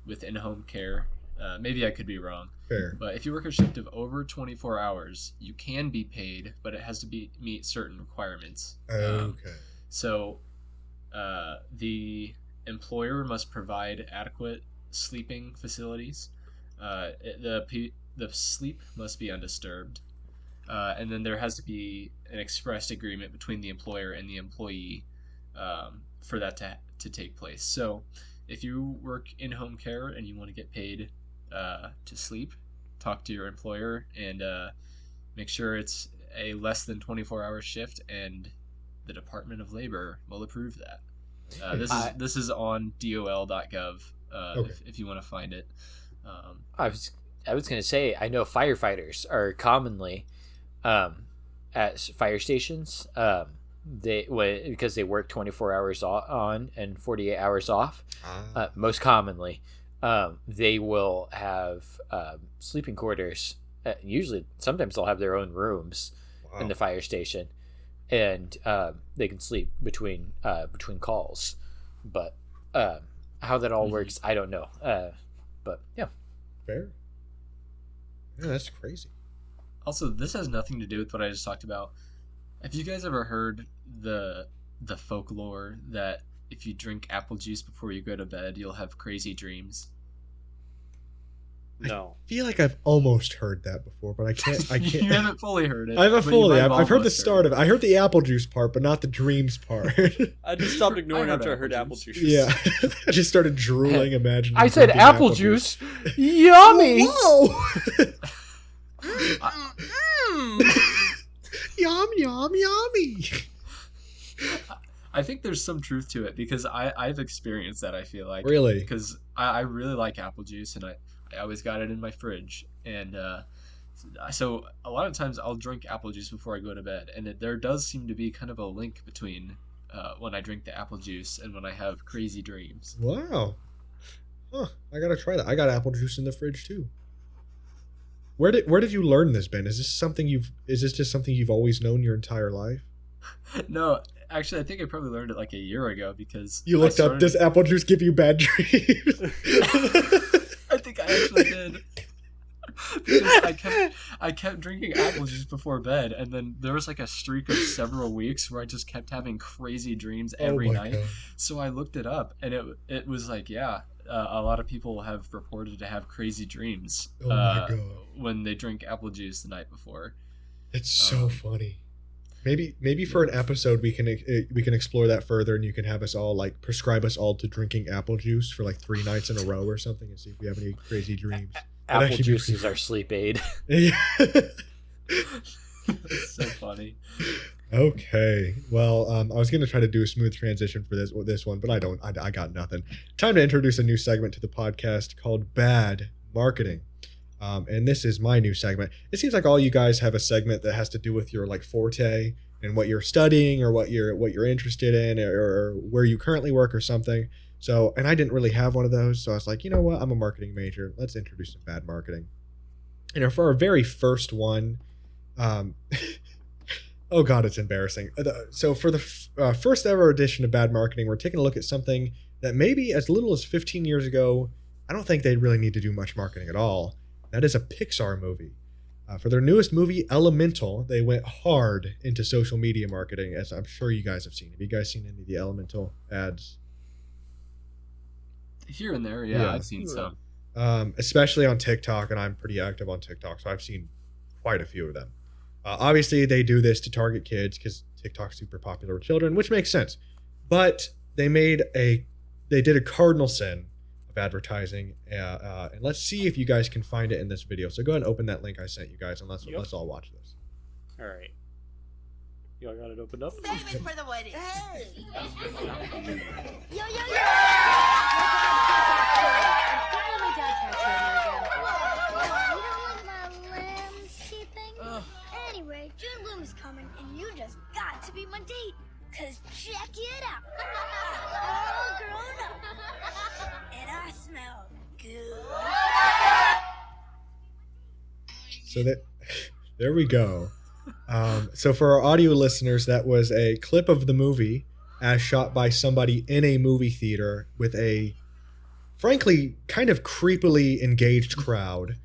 with in-home care. Maybe I could be wrong. Fair. But if you work a shift of over 24 hours, you can be paid, but it has to meet certain requirements. Okay. So the employer must provide adequate sleeping facilities. The sleep must be undisturbed. And then there has to be an expressed agreement between the employer and the employee for that to take place. So if you work in home care and you want to get paid to sleep, talk to your employer and make sure it's a less than 24-hour shift, and the Department of Labor will approve that. This is on dol.gov Okay. if you want to find it. I was going to say, I know firefighters are commonly at fire stations. Because they work 24 hours on and 48 hours off. Most commonly, they will have sleeping quarters. Sometimes they'll have their own rooms in the fire station, and they can sleep between calls. But how that all works, I don't know. But yeah. Fair. Yeah, that's crazy. Also, this has nothing to do with what I just talked about. Have you guys ever heard the folklore that if you drink apple juice before you go to bed, you'll have crazy dreams? No. I feel like I've almost heard that before, but I can't. You haven't fully heard it. I haven't but you fully. might have I've heard the almost start of it. I heard the apple juice part, but not the dreams part. I just stopped ignoring I heard after I heard apple apple juice. juice. Yeah, I just started drooling. Imagining. I said drinking apple juice. Yummy. Whoa! Yum yum yummy. I think there's some truth to it because I've experienced that. I feel like Really? because I really like apple juice and I always got it in my fridge, and so a lot of times I'll drink apple juice before I go to bed, and there does seem to be kind of a link between when I drink the apple juice and when I have crazy dreams. Wow. Huh. I gotta try that. I got apple juice in the fridge too. Where did you learn this, Ben? Is this just something you've always known your entire life? No, actually, I think I probably learned it like a year ago because You looked up, does apple juice give you bad dreams? I think I actually did. Because I kept drinking apple juice before bed, and then there was like a streak of several weeks where I just kept having crazy dreams every night. God. So I looked it up, and it was like, yeah, a lot of people have reported to have crazy dreams Oh my God. when they drink apple juice the night before. It's so funny. Maybe for an episode we can explore that further, and you can have us all like prescribe us all to drinking apple juice for like 3 nights in a row or something, and see if we have any crazy dreams. Apple juice is our sleep aid. It's so funny. Okay. Well, I was going to try to do a smooth transition for this one, but I don't. I got nothing. Time to introduce a new segment to the podcast called Bad Marketing. And this is my new segment. It seems like all you guys have a segment that has to do with your like forte and what you're studying or what you're interested in or where you currently work or something. So, and I didn't really have one of those. So I was like, you know what? I'm a marketing major. Let's introduce some bad marketing. And for our very first one, oh God, it's embarrassing. So for the first ever edition of Bad Marketing, we're taking a look at something that maybe as little as 15 years ago, I don't think they really need to do much marketing at all. That is a Pixar movie. For their newest movie, Elemental, they went hard into social media marketing, as I'm sure you guys have seen. Have you guys seen any of the Elemental ads? Here and there, yeah. I've seen some. Especially on TikTok, and I'm pretty active on TikTok, so I've seen quite a few of them. Obviously, they do this to target kids because TikTok's super popular with children, which makes sense. But they did a cardinal sin of advertising, and let's see if you guys can find it in this video. So go ahead and open that link I sent you guys, and let's all watch this. All right. Y'all got it opened up? Save it for the wedding. Hey! Yo! Anyway, June Bloom is coming, and you just got to be my date. Cause check it out. All grown up. And I smell good. So there we go. So for our audio listeners, that was a clip of the movie as shot by somebody in a movie theater with a, frankly, kind of creepily engaged crowd,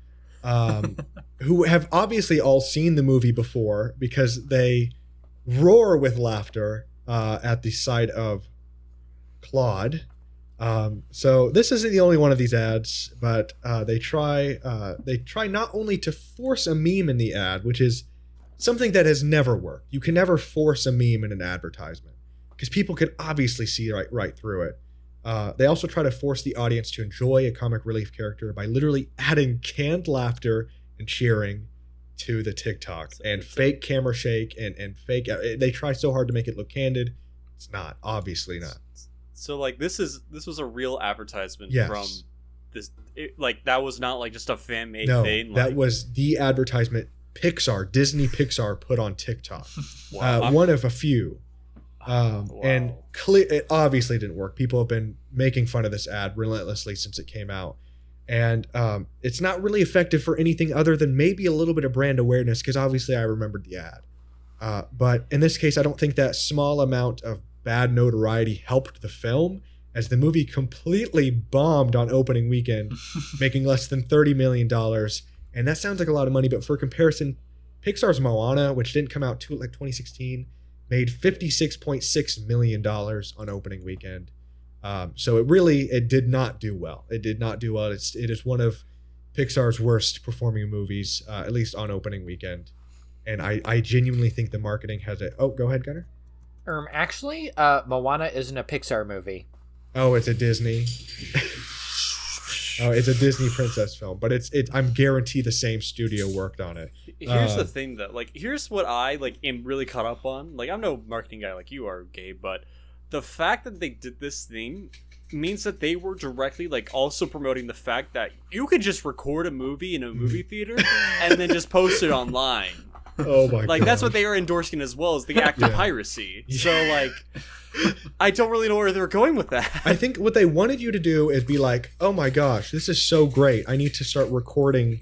who have obviously all seen the movie before because they roar with laughter at the sight of Claude. So this isn't the only one of these ads, but they try not only to force a meme in the ad, which is something that has never worked. You can never force a meme in an advertisement because people can obviously see right through it. They also try to force the audience to enjoy a comic relief character by literally adding canned laughter and cheering to the TikTok and fake camera shake and fake. They try so hard to make it look candid. It's not, obviously not. So like this was a real advertisement from this. That was not like just a fan made thing. That was the advertisement Disney Pixar put on TikTok. Wow. One of a few. Wow. And it obviously didn't work. People have been making fun of this ad relentlessly since it came out. And it's not really effective for anything other than maybe a little bit of brand awareness, because obviously I remembered the ad. But in this case, I don't think that small amount of bad notoriety helped the film, as the movie completely bombed on opening weekend, making less than $30 million. And that sounds like a lot of money, but for comparison, Pixar's Moana, which didn't come out till like 2016, made $56.6 million on opening weekend. So it did not do well. It did not do well. It is one of Pixar's worst performing movies, at least on opening weekend. And I genuinely think the marketing has it. Oh, go ahead, Gunnar. Actually, Moana isn't a Pixar movie. Oh, it's a Disney. Oh, it's a Disney princess film, but I'm guaranteed the same studio worked on it. Here's the thing though, here's what I am really caught up on. I'm no marketing guy like you are, Gabe, but the fact that they did this thing means that they were directly also promoting the fact that you could just record a movie in a movie theater and then just post it online. Oh my god. That's what they are endorsing as well, as the act of piracy. So I don't really know where they're going with that. I think what they wanted you to do is be like, oh my gosh, this is so great. I need to start recording.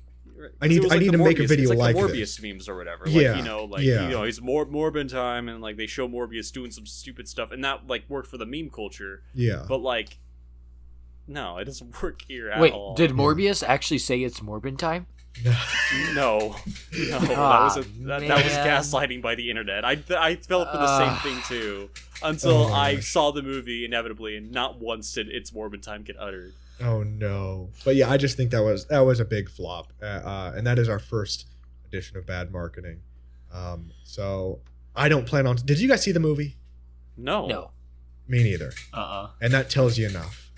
I need to make a video like the Morbius this. memes or whatever. Yeah. He's Morbin time, and they show Morbius doing some stupid stuff, and that worked for the meme culture. Yeah. But no, it doesn't work here at all. Wait, did Morbius actually say it's Morbin time? No, that was gaslighting by the internet. I fell for the same thing too until I saw the movie inevitably, and not once did "It's Morbin Time" get uttered. Oh no! But yeah, I just think that was a big flop, and that is our first edition of bad marketing. So I don't plan on. Did you guys see the movie? No. Me neither. And that tells you enough.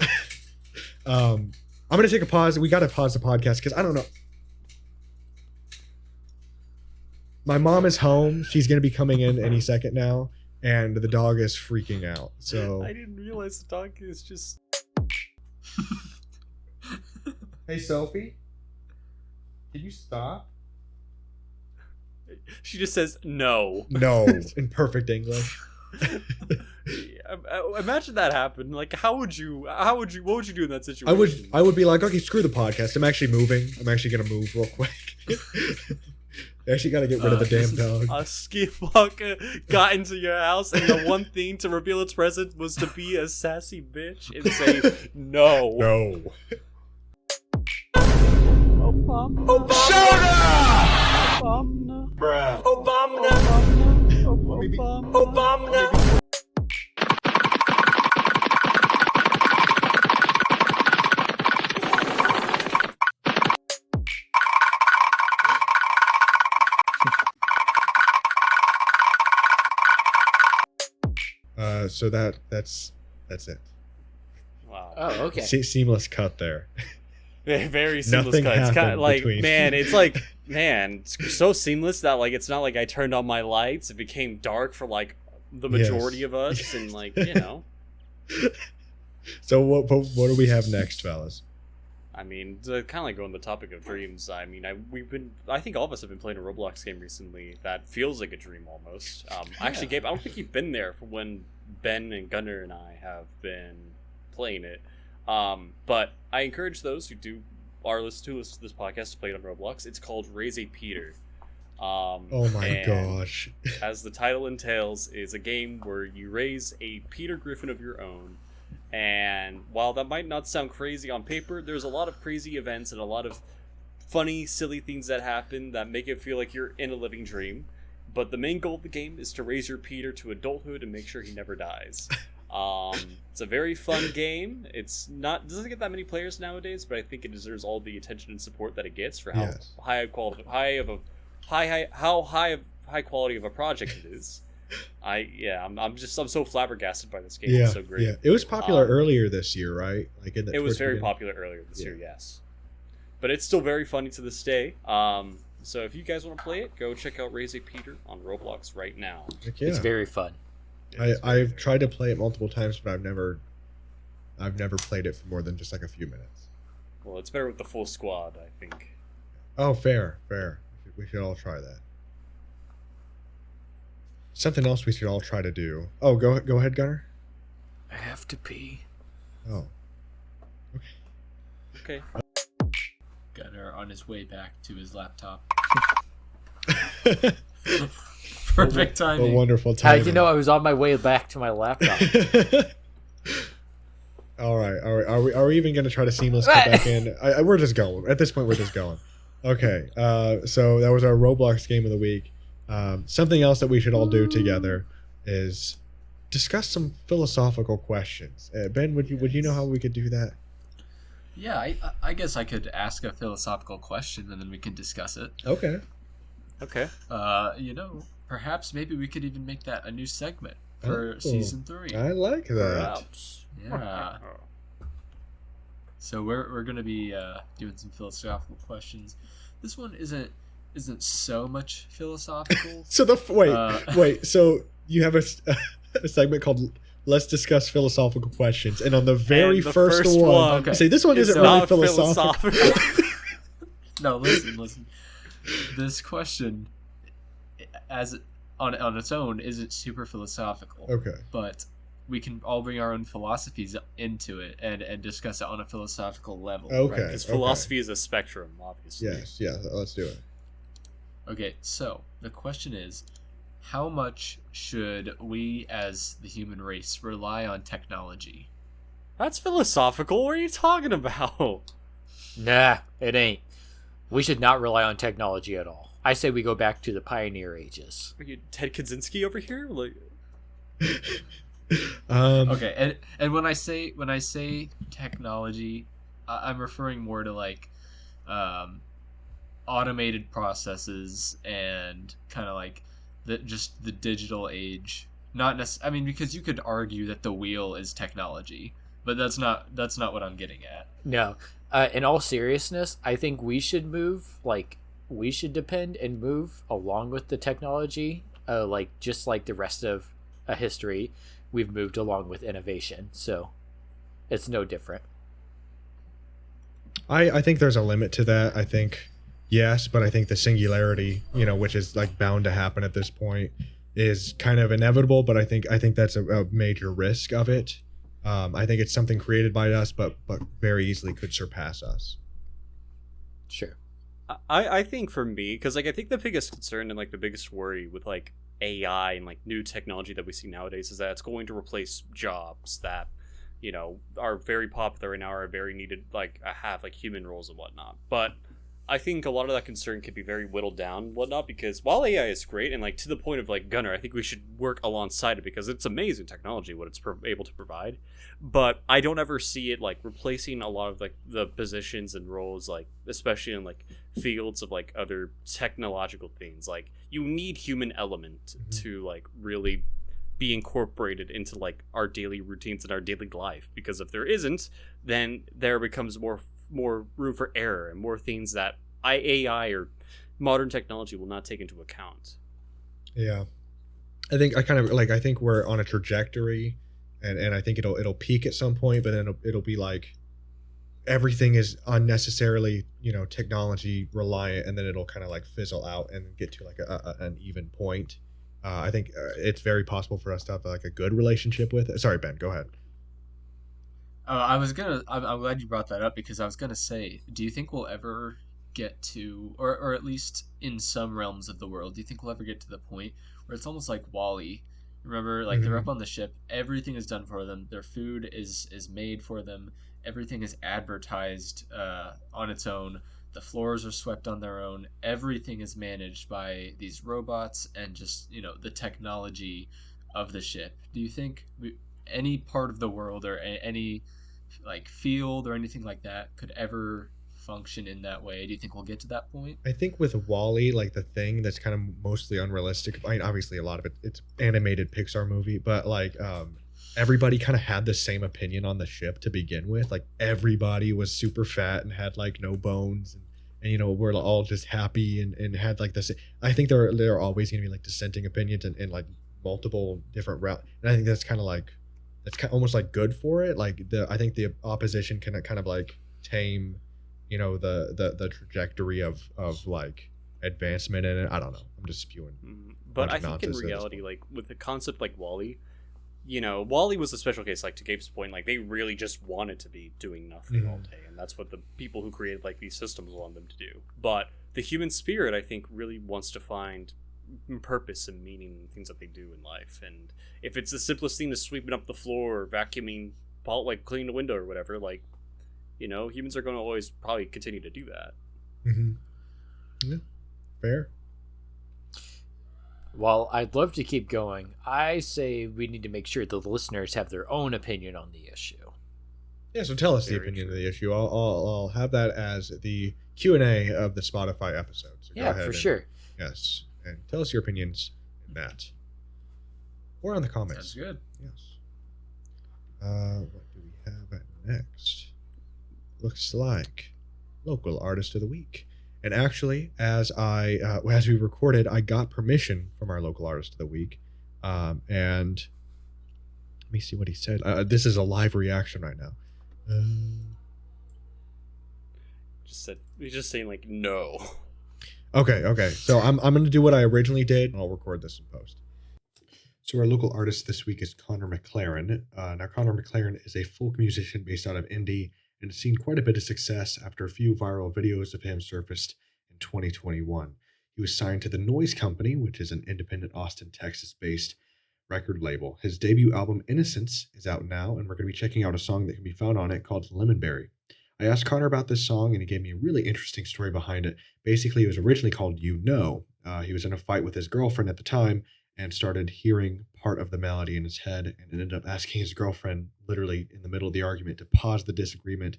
I'm gonna take a pause. We gotta pause the podcast because I don't know. My mom is home. She's gonna be coming in any second now, and the dog is freaking out. So I didn't realize the dog is just. Hey Sophie, can you stop? She just says no. No, in perfect English. Imagine that happened. Like, what would you do in that situation? I would be like, okay, screw the podcast. I'm actually moving. I'm actually gonna move real quick. I actually gotta get rid of the damn dog. A skinwalker got into your house, and the one thing to reveal its presence was to be a sassy bitch and say no. No. Obama. Bruh. Obama. So that's it. Wow. Oh, okay. Seamless cut there. Very seamless Nothing cut. It's kind happened of like, between. man, it's like, man, it's so seamless that like it's not like I turned on my lights. It became dark for like the majority of us, and like, you know. So what do we have next, fellas? I mean, to kind of like go on the topic of dreams. I mean, I think all of us have been playing a Roblox game recently that feels like a dream almost. Actually, Gabe, I don't think you've been there for when Ben and Gunnar and I have been playing it. But I encourage those who are listening to this podcast to play it on Roblox. It's called Raise a Peter. Oh my gosh. As the title entails, is a game where you raise a Peter Griffin of your own. And while that might not sound crazy on paper, there's a lot of crazy events and a lot of funny, silly things that happen that make it feel like you're in a living dream. But the main goal of the game is to raise your Peter to adulthood and make sure he never dies. It's a very fun game. Doesn't get that many players nowadays, but I think it deserves all the attention and support that it gets for how high quality of a project it is. I'm so flabbergasted by this game. Yeah, It's so great. Yeah. It was popular earlier this year, right? Like it was very popular earlier this year, yes. But it's still very funny to this day. So if you guys want to play it, go check out Raise a Peter on Roblox right now. Heck yeah. It's very fun. I've tried to play it multiple times, but I've never played it for more than just like a few minutes. Well, it's better with the full squad, I think. Oh, fair. We should all try that. Something else we should all try to do. Oh, go ahead, Gunnar. I have to pee. Oh. Okay. Gunnar on his way back to his laptop. Perfect A timing. wonderful How time. did you know I was on my way back to my laptop? All right. Are we even going to try to seamless cut back in? We're just going. At this point, we're just going. Okay. So that was our Roblox game of the week. Something else that we should all do together is discuss some philosophical questions. Ben, would you know how we could do that? Yeah, I guess I could ask a philosophical question and then we can discuss it. Okay. Perhaps maybe we could even make that a new segment for season 3. I like that. Perhaps. Yeah. So we're gonna be doing some philosophical questions. This one isn't so much philosophical. So wait. So you have a segment called "Let's Discuss Philosophical Questions," and on the very first one, Okay. say this one It's isn't really not philosophical. No, listen. This question, as on its own, isn't super philosophical. Okay. But we can all bring our own philosophies into it and discuss it on a philosophical level. Okay. Because philosophy is a spectrum, obviously. Yes. Yeah. Let's do it. Okay, so the question is, how much should we as the human race rely on technology? That's philosophical. What are you talking about? Nah, it ain't. We should not rely on technology at all. I say we go back to the pioneer ages. Are you Ted Kaczynski over here? Like, Okay, and when I say technology, I'm referring more to like um, automated processes and kind of like the digital age. Not necessarily. I mean, because you could argue that the wheel is technology, but that's not what I'm getting at. No, in all seriousness, I think we should move. Like we should depend and move along with the technology. Like just like the rest of history, we've moved along with innovation. So it's no different. I think there's a limit to that. I think yes, but I think the singularity, which is like bound to happen at this point, is kind of inevitable. But I think that's a major risk of it. I think it's something created by us, but very easily could surpass us. Sure. I think for me, because like I think the biggest concern and like the biggest worry with like AI and like new technology that we see nowadays is that it's going to replace jobs that are very popular and now are very needed, like have like human roles and whatnot. But I think a lot of that concern could be very whittled down and whatnot, because while AI is great and like to the point of like Gunner, I think we should work alongside it because it's amazing technology what it's able to provide. But I don't ever see it like replacing a lot of like the positions and roles, like especially in like fields of like other technological things. Like you need human element to like really be incorporated into like our daily routines and our daily life, because if there isn't, then there becomes more room for error and more things that AI or modern technology will not take into account. Yeah, I think we're on a trajectory, and I think it'll peak at some point, but then it'll be like everything is unnecessarily technology reliant, and then it'll kind of like fizzle out and get to like an even point. I think it's very possible for us to have like a good relationship with it. Sorry, Ben, go ahead. I'm glad you brought that up because I was gonna say, do you think we'll ever get to, or at least in some realms of the world, do you think we'll ever get to the point where it's almost like Wall-E? Remember, like they're Hmm. up on the ship, everything is done for them, their food is made for them, everything is advertised on its own, the floors are swept on their own, everything is managed by these robots and just the technology of the ship. Do you think any part of the world or any like field or anything like that could ever function in that way? Do you think we'll get to that point? I think with Wall-E, like the thing that's kind of mostly unrealistic. I mean, obviously a lot of it's animated Pixar movie, but like everybody kind of had the same opinion on the ship to begin with. Like everybody was super fat and had like no bones, and we're all just happy and had like this. I think there are always going to be like dissenting opinions and like multiple different routes, and I think that's kind of like almost like good for it. Like I think the opposition can kind of like tame the trajectory of like advancement in it. I don't know, I'm just spewing But bunch I of think in nonsense at this reality, point. like with the concept like Wally, Wally was a special case. Like to Gabe's point, like they really just wanted to be doing nothing all day, and that's what the people who created like these systems want them to do. But the human spirit, I think, really wants to find purpose and meaning in things that they do in life. And if it's the simplest thing as sweeping up the floor or vacuuming, like cleaning the window or whatever, like humans are going to always probably continue to do that. Mm-hmm. Yeah, fair. While I'd love to keep going, I say we need to make sure the listeners have their own opinion on the issue. Yeah, so tell us the Very opinion true. of the issue. I'll have that as the Q&A of the Spotify episode. So go Yeah, ahead for and, sure. yes, and tell us your opinions in that, or in the Sounds comments. good. Yes. What do we have next? Looks like local artist of the week. And actually, as we recorded, I got permission from our local artist of the week, and let me see what he said. This is a live reaction right now. He's just saying like no. Okay. So I'm gonna do what I originally did. I'll record this in post. So our local artist this week is Connor McLaren. Now Connor McLaren is a folk musician based out of Indy and has seen quite a bit of success after a few viral videos of him surfaced in 2021. He was signed to the Noise Company, which is an independent Austin, Texas-based record label. His debut album Innocence is out now, and we're going to be checking out a song that can be found on it called Lemonberry. I asked Connor about this song, and he gave me a really interesting story behind it. Basically, it was originally called You Know. He was in a fight with his girlfriend at the time and started hearing part of the melody in his head and ended up asking his girlfriend, literally in the middle of the argument, to pause the disagreement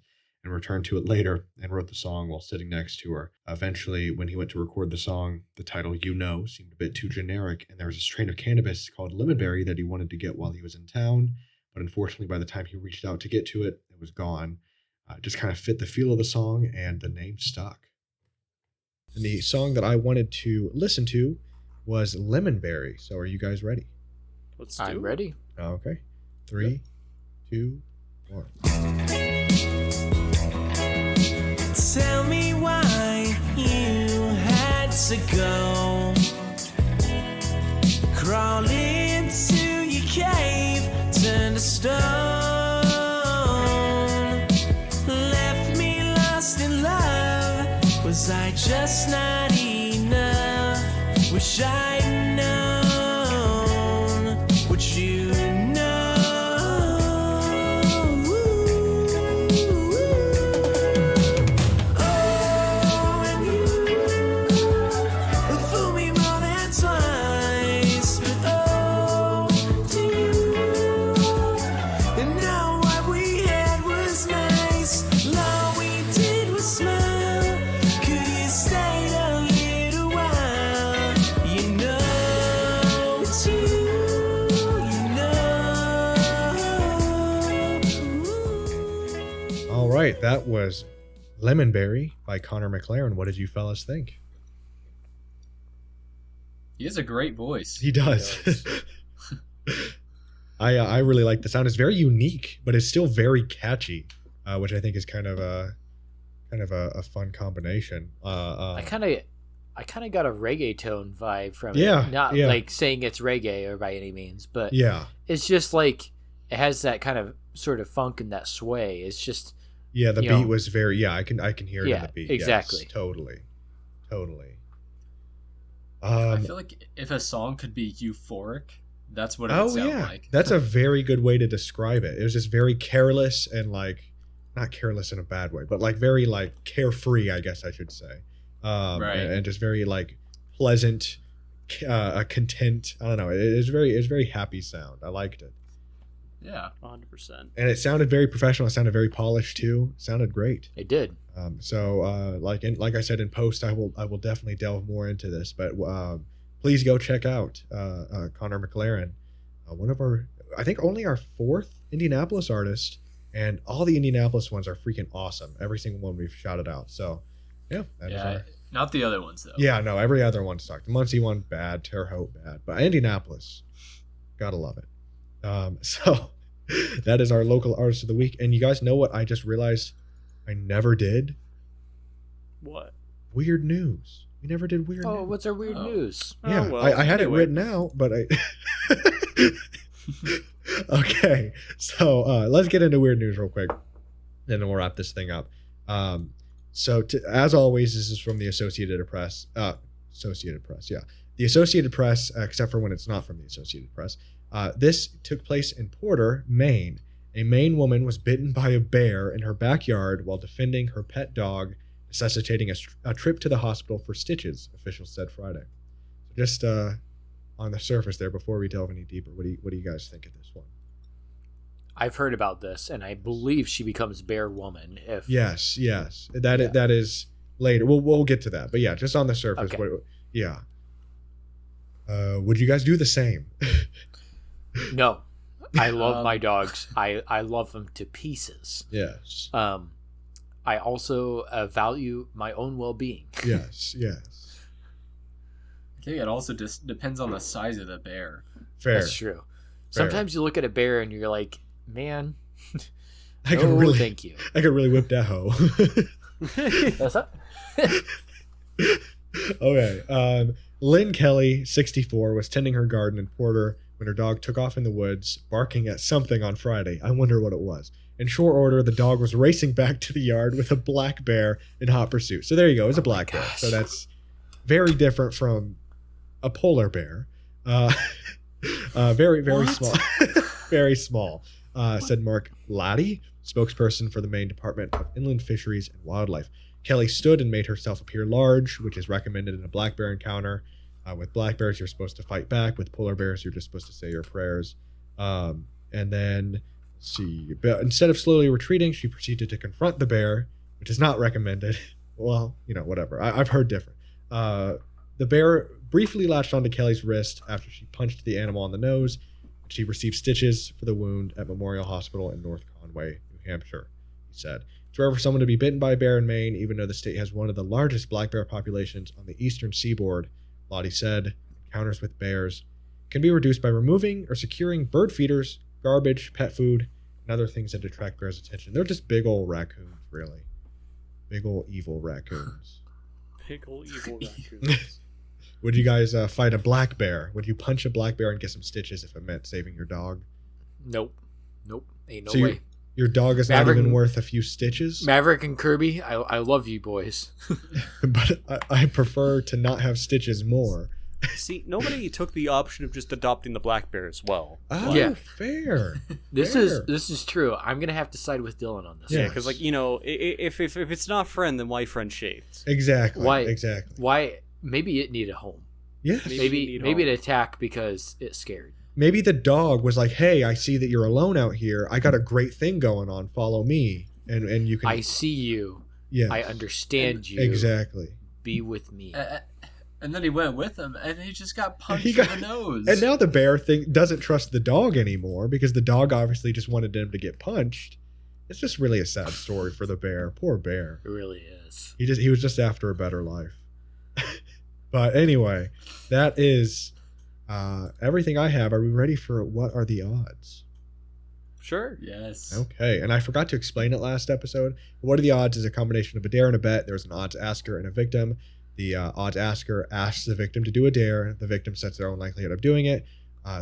and returned to it later and wrote the song while sitting next to her. Eventually, when he went to record the song, the title You Know seemed a bit too generic, and there was a strain of cannabis called Lemonberry that he wanted to get while he was in town, but unfortunately by the time he reached out to get to it, it was gone. It just kind of fit the feel of the song, and the name stuck. And the song that I wanted to listen to was Lemonberry. So are you guys ready? Let's do I'm it. ready. Okay. 3, 2, 1. Tell me why you had to go. Crawl into your cave, turn to stone. Left me lost in love. Was I just not enough? Wish I'd known what you know. Oh, and you fooled me more than twice, but oh, do you? And now what we had was nice. All we did was smile. Could you stay a little while? You know it's you, you know. All right, that was Lemonberry by Connor McLaren. What did you fellas think? He has a great voice. He does. I really like the sound. It's very unique, but it's still very catchy, which I think is kind of a fun combination. I kind of got a reggaeton vibe from Yeah, it. Not yeah. like saying it's reggae or by any means, but Yeah, it's just like it has that kind of sort of funk and that sway. It's just yeah. The You beat know. was very. Yeah, I can hear it in Yeah, the beat. exactly. Yes, totally. I feel like if a song could be euphoric, that's what it would Oh sound yeah, like. that's a very good way to describe it. It was just very careless and like, not careless in a bad way, but like very like carefree, I guess I should say. Right. And just very like pleasant, content. I don't know. It's very happy sound. I liked it, Yeah. 100%. and it sounded very professional. It sounded very polished too. It sounded great. it did. Like I said in post, I will definitely delve more into this, but please go check out Connor McLaren, one of our, I think only our 4th Indianapolis artist, and all the Indianapolis ones are freaking awesome. Every single one we've shouted out. So yeah, that is Yeah. Not the other ones though. yeah, no, every other one sucked. The Muncie one bad, Terre Haute bad, but Indianapolis, gotta love it. So that is our local artist of the week, and you guys know what I just realized I never did? What? Weird news. We never did weird Oh, news. what's our weird Oh. news? Yeah, Oh, well, I had anyway. it written out, but I. Okay, so let's get into weird news real quick, and then we'll wrap this thing up. As always, this is from the Associated Press. Associated Press, yeah, the Associated Press, except for when it's not from the Associated Press. This took place in Porter, Maine. A Maine woman was bitten by a bear in her backyard while defending her pet dog, necessitating a trip to the hospital for stitches, officials said Friday. So just on the surface there, before we delve any deeper, what do you guys think of this one? I've heard about this, and I believe she becomes Bear Woman. If Yes, that is later. We'll get to that, but yeah, just on the surface, Okay. yeah. Would you guys do the same? No, I love my dogs. I love them to pieces. Yes, I also value my own well-being. yes. I think it also just depends on the size of the bear. Fair. That's true. Fair. Sometimes you look at a bear and you're like, man, I could no, really, thank you. I could really whip that hoe. That's up. Okay. Lynn Kelly, 64, was tending her garden in Porter when her dog took off in the woods, barking at something on Friday. I wonder what it was. In short order, the dog was racing back to the yard with a black bear in hot pursuit. So there you go. It's a black bear. gosh. So that's very different from a polar bear. Very What? small. Very small, said Mark Laddie, spokesperson for the Maine Department of Inland Fisheries and Wildlife. Kelly stood and made herself appear large, which is recommended in a black bear encounter. With black bears, you're supposed to fight back. With polar bears, you're just supposed to say your prayers. And then Let's see. But instead of slowly retreating, she proceeded to confront the bear, which is not recommended. Well, whatever. I've heard different. The bear briefly latched onto Kelly's wrist after she punched the animal on the nose. She received stitches for the wound at Memorial Hospital in North Conway, New Hampshire, he said. It's rare for someone to be bitten by a bear in Maine, even though the state has one of the largest black bear populations on the eastern seaboard, Lottie said. Encounters with bears can be reduced by removing or securing bird feeders, garbage, pet food, and other things that attract bears' attention. They're just big old raccoons, really. Big old evil raccoons. Big old evil raccoons. Would you guys fight a black bear? Would you punch a black bear and get some stitches if it meant saving your dog? Nope. Ain't no So way. Your dog is Maverick not even and- worth a few stitches? Maverick and Kirby, I love you boys. But I prefer to not have stitches more. See, nobody took the option of just adopting the black bear as well. Oh, Yeah. fair. This Fair. is true. I'm gonna have to side with Dylan on this. Yeah. Yeah, because if it's not friend, then why friend shaped? Exactly. Why? Exactly. Why? Maybe it needed a home. Yes. Maybe- Maybe it attacked because it's scared. Maybe the dog was like, "Hey, I see that you're alone out here. I got a great thing going on. Follow me." And you can. I see you. Yes. I understand you. Exactly. Be with me. And then he went with him, and he just got punched He got- in the nose. And now the bear doesn't trust the dog anymore because the dog obviously just wanted him to get punched. It's just really a sad story for the bear. Poor bear. It really is. He was just after a better life. But anyway, that is everything I have. Are we ready for what are the odds? Sure. Yes. Okay, and I forgot to explain it last episode. What are the odds is a combination of a dare and a bet. There's an odds asker and a victim. The odds asker asks the victim to do a dare. The victim sets their own likelihood of doing it.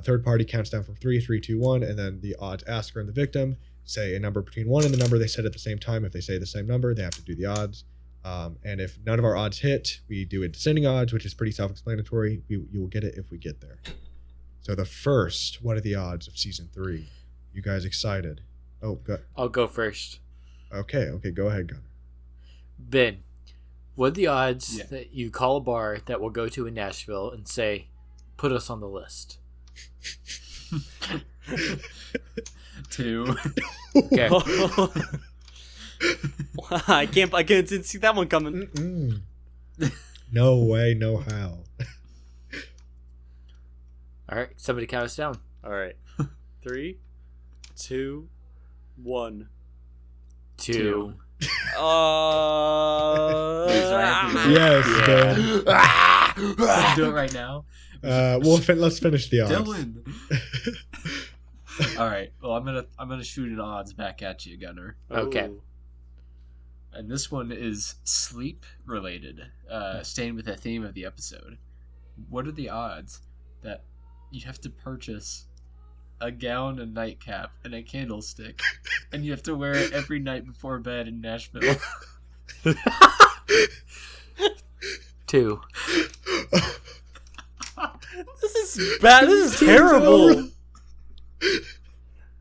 Third party counts down from 3, 3, 2, 1, and then the odds asker and the victim say a number between 1 and the number they said at the same time. If they say the same number, they have to do the odds. And if none of our odds hit, we do a descending odds, which is pretty self-explanatory. You will get it if we get there. So the first, what are the odds of season 3? You guys excited? Oh, go. I'll go first. Okay, go ahead, Gunnar. Ben, what are the odds Yeah. that you call a bar that we'll go to in Nashville and say, put us on the list? 2. Okay. I can't see that one coming. Mm-mm. No way, no how. All right, somebody count us down. All right, 3, 2, 1. 2. Wait, so I have to do it? Yes, Yeah. Let's do it right now. let's finish the odds. Dylan. All right. Well, I'm gonna shoot an odds back at you, Gunnar. Okay. Ooh. And this one is sleep related, staying with the theme of the episode. What are the odds that you have to purchase a gown, a nightcap, and a candlestick, and you have to wear it every night before bed in Nashville? 2. This is bad. This is terrible.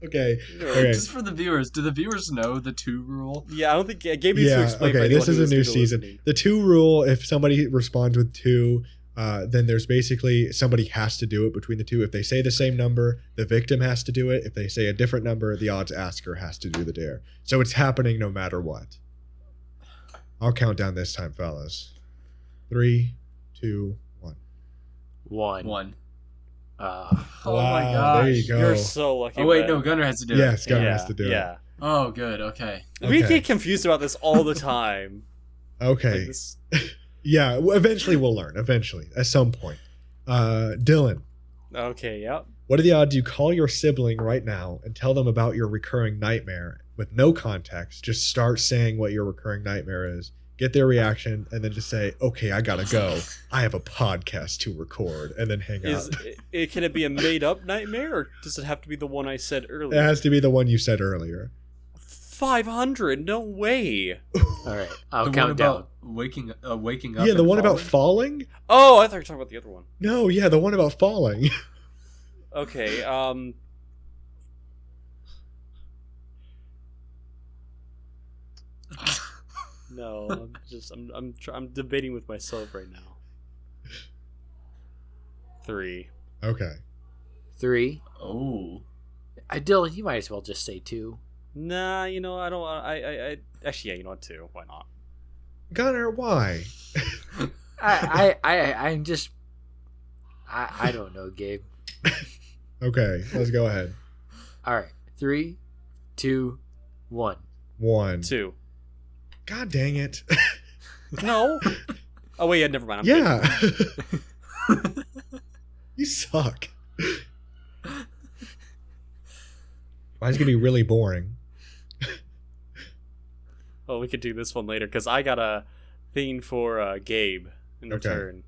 Okay. Just for the viewers, do the viewers know the 2 rule? Yeah, I don't think Gabe needs to Yeah, explain. for okay, anyone this is who a new is season. listening. The 2 rule, if somebody responds with 2, then there's basically somebody has to do it between the 2. If they say the same number, the victim has to do it. If they say a different number, the odds asker has to do the dare. So it's happening no matter what. I'll count down this time, fellas. 3, 2, 1. 1. 1. Uh, Oh my Wow, gosh. there you go. You're so lucky. Oh wait, Ben. no, Gunnar has to do Yes, it. Gunnar has to do it. Yeah. Oh, good. Okay. We Okay. get confused about this all the time. Okay. Like this, Yeah, eventually we'll learn. Eventually, at some point. Dylan, okay, yep. what are the odds you call your sibling right now and tell them about your recurring nightmare with no context? Just start saying what your recurring nightmare is, get their reaction, and then just say, okay, I gotta go. I have a podcast to record, and then hang Is up. can it be a made up nightmare, or does it have to be the one I said It earlier? has to be the one you said earlier. 500? No way. all right, I'll The one count down. about waking up. Yeah, the and one about falling? falling? Oh, I thought you were talking about the other one. No, yeah, the one about falling. Okay, no, I'm debating with myself right now. 3. Okay. 3. Oh. Dylan, you might as well just say 2. Nah, I don't. I actually, yeah, you know what? 2. Why not? Gunner, why? I'm just. I don't know, Gabe. Okay, let's go ahead. All right, 3, 2, 1. 1. 2. God dang it. No. Oh wait, yeah, never mind. I'm Yeah. You suck. Mine's gonna be really boring. Oh, we could do this one later because I got a thing for Gabe in Okay. return.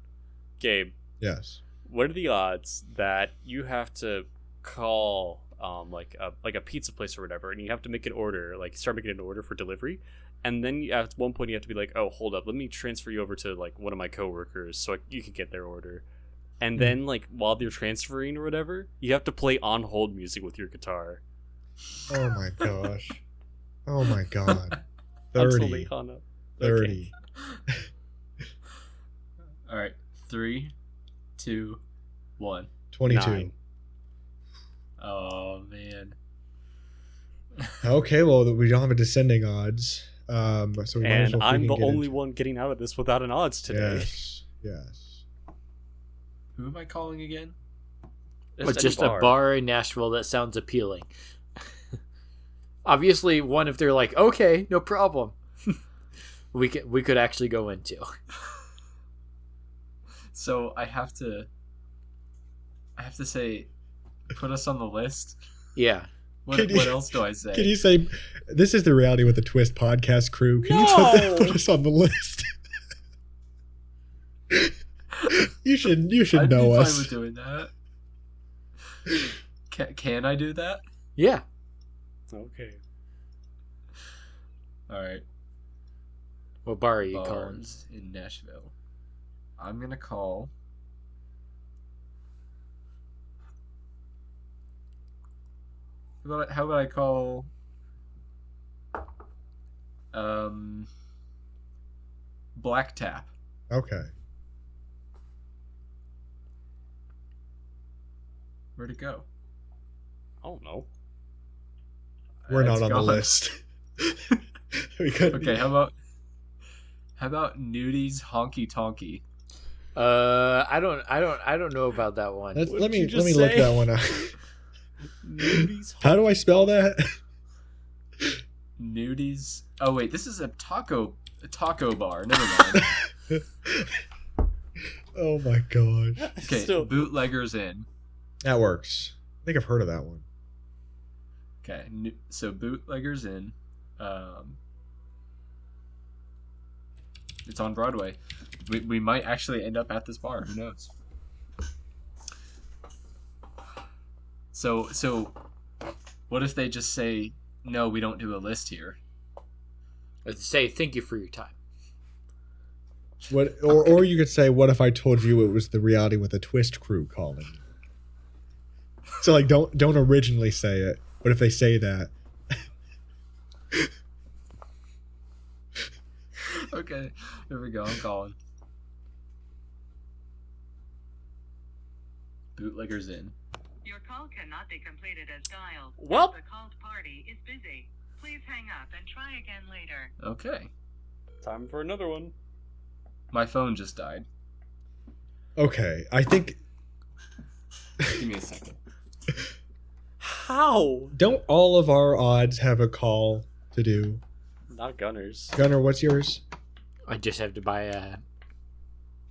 Gabe, Yes. what are the odds that you have to call like a pizza place or whatever, and you have to make an order, like start making an order for delivery, and then at one point you have to be like, oh, hold up, let me transfer you over to like one of my coworkers so you can get their order, and then like while they're transferring or whatever, you have to play on hold music with your guitar. Oh my gosh. Oh my god. Until 30. they hung up. 30. All right, 3, 2, 1. 22. 9. Oh man. Okay, well, we don't have a descending odds. So we might as And well I'm freaking the get only into- one getting out of this without an odds today. Yes. Who am I calling again? It's just a bar in Nashville that sounds appealing. Obviously, one if they're like, okay, no problem. we could actually go into. So I have to say, put us on the list. Yeah. What Can you- what else do I say? Can you say, this is the Reality with a Twist podcast crew? Can you No! put us on the list? you should I'd know be us. fine with doing that. Can I do that? Yeah. Okay. All right. What bar are you calling? Bars in Nashville. I'm gonna call. How about I call? Black Tap. Okay. Where'd it go? I don't know. We're not It's on gone. the list. We couldn't Okay, be- how about Nudie's Honky Tonky? I don't know about that one. Let What me did you just look say? that one up. Nudie's How do I spell that? Nudie's. Oh wait, this is a taco bar. Never mind. Oh my gosh. Okay, Still, Bootleggers Inn. That works. I think I've heard of that one. Okay, so Bootleggers Inn. It's on Broadway. We might actually end up at this bar. Who knows? So, what if they just say, no, we don't do a list here? Let's say thank you for your time. What or you could say, what if I told you it was the Reality with a Twist crew calling? So like don't originally say it. What if they say that? Okay, here we go. I'm calling. Bootleggers Inn. Your call cannot be completed as dialed. Well- The called party is busy. Please hang up and try again later. Okay, time for another one. my phone just died. Okay, I think Give me a second. How? don't all of our odds have a call to do? Not Gunners. Gunnar, what's yours? I just have to buy a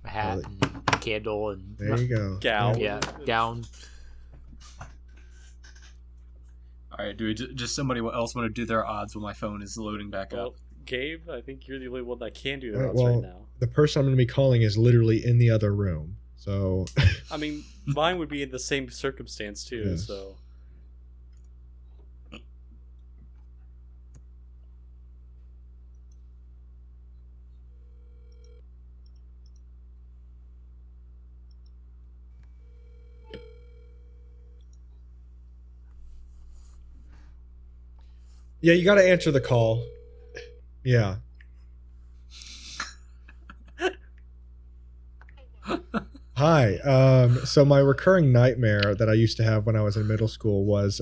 hat Really? and a candle and There you go. Gown. yeah, gown. All right, do we just somebody else want to do their odds while my phone is loading back Well, up? Gabe, I think you're the only one that can do the Alright, odds well- right now. The person I'm going to be calling is literally in the other room. So I mean, mine would be in the same circumstance too. Yes. So yeah, you got to answer the call. Yeah. Hi. So my recurring nightmare that I used to have when I was in middle school was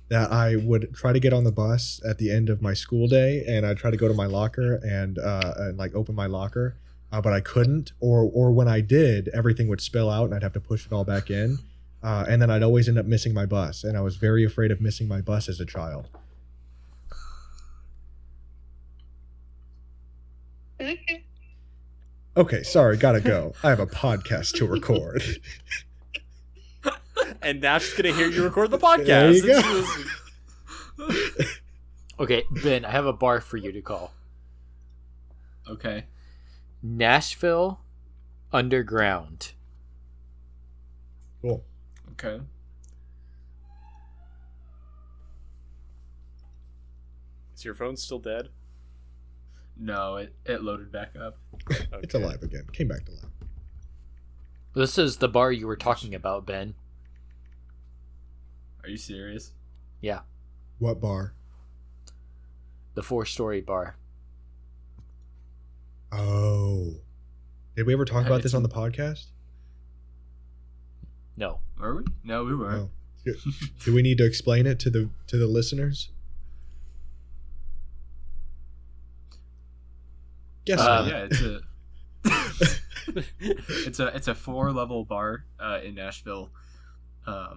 that I would try to get on the bus at the end of my school day, and I'd try to go to my locker and like open my locker, but I couldn't, or when I did, everything would spill out and I'd have to push it all back in, and then I'd always end up missing my bus, and I was very afraid of missing my bus as a child. Okay, sorry, gotta go. I have a podcast to record. And now she's gonna hear you record the podcast. There you go. Okay, Ben, I have a bar for you to call. Okay. Nashville Underground. Cool. Okay. Is your phone still dead? No, it loaded back up. It's alive again. Came back to life. This is the bar you were talking about, Ben. Are you serious? Yeah, What bar? the 4-story bar. Oh. Did we ever talk about It's this on the podcast? No. Were we? No, we weren't. Oh. Do we need to explain it to the listeners? Guess not. Yeah, it's a 4-level bar in Nashville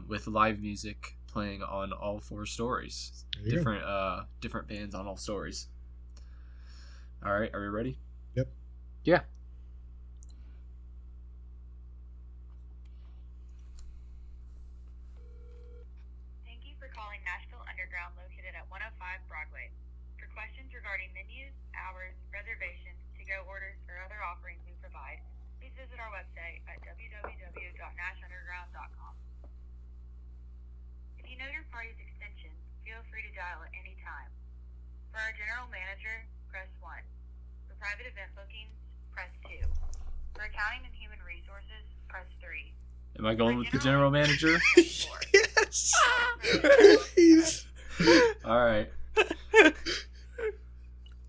with live music playing on all 4 stories. There you go. Different bands on all stories. All right, are we ready? Yep. Yeah. Thank you for calling Nashville Underground, located at 105 Broadway. For questions regarding menus, hours, reservations, to-go orders, or other offerings we provide, please visit our website at www.nashunderground.com. If you know your party's extension, feel free to dial at any time. For our general manager, press 1. For private event bookings, press 2. For accounting and human resources, press 3. Am I going with the general manager? Press 4. Yes. Please. All right.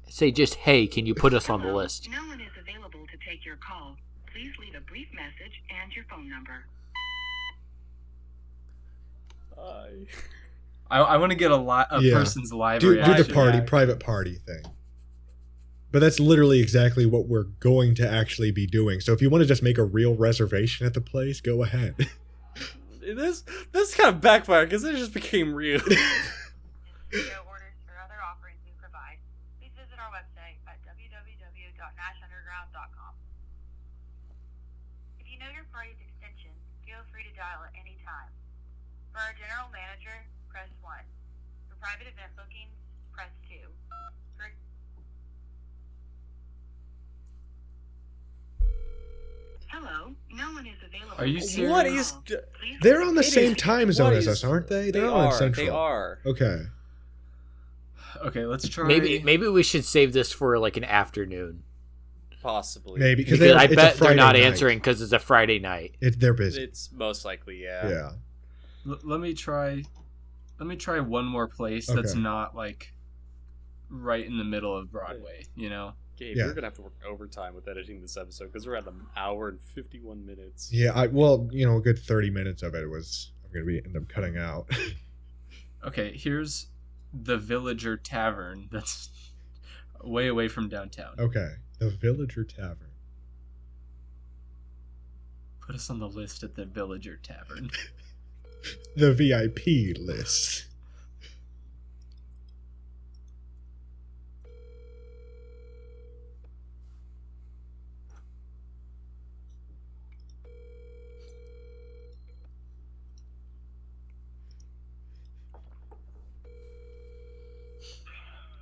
Say just, hey, can you put us on the Hello. list? No one is available to take your call. Please leave a brief message and your phone number. I want to get a Yeah. person's live Do reaction. the party, private party thing. But that's literally exactly what we're going to actually be doing. So if you want to just make a real reservation at the place, go ahead. This kind of backfired because it just became real. To-go orders or other offerings we provide, please visit our website at www.nashunderground.com. If you know your party's extension, feel free to dial at any time. For our general manager, press 1. For private event bookings, press 2. For Hello, no one is available. Are you to take serious? your What is? call. Please They're on the It same is- time zone what as is- us, aren't they? They They're on are. Central. They are. Okay. Okay, let's try. Maybe we should save this for like an afternoon. Possibly. Maybe Because they're- I it's a bet they're Friday not night. answering because it's a Friday night. They're busy. It's most likely, yeah. Yeah. Let me try. Let me try one more place that's Okay. not like right in the middle of Broadway. You know. Gabe, Yeah. you're gonna have to work overtime with editing this episode because we're at an hour and 51 minutes. Yeah. A good 30 minutes of it was I'm gonna end up cutting out. Okay, here's the Villager Tavern. That's way away from downtown. Okay. The Villager Tavern. Put us on the list at the Villager Tavern. The VIP list.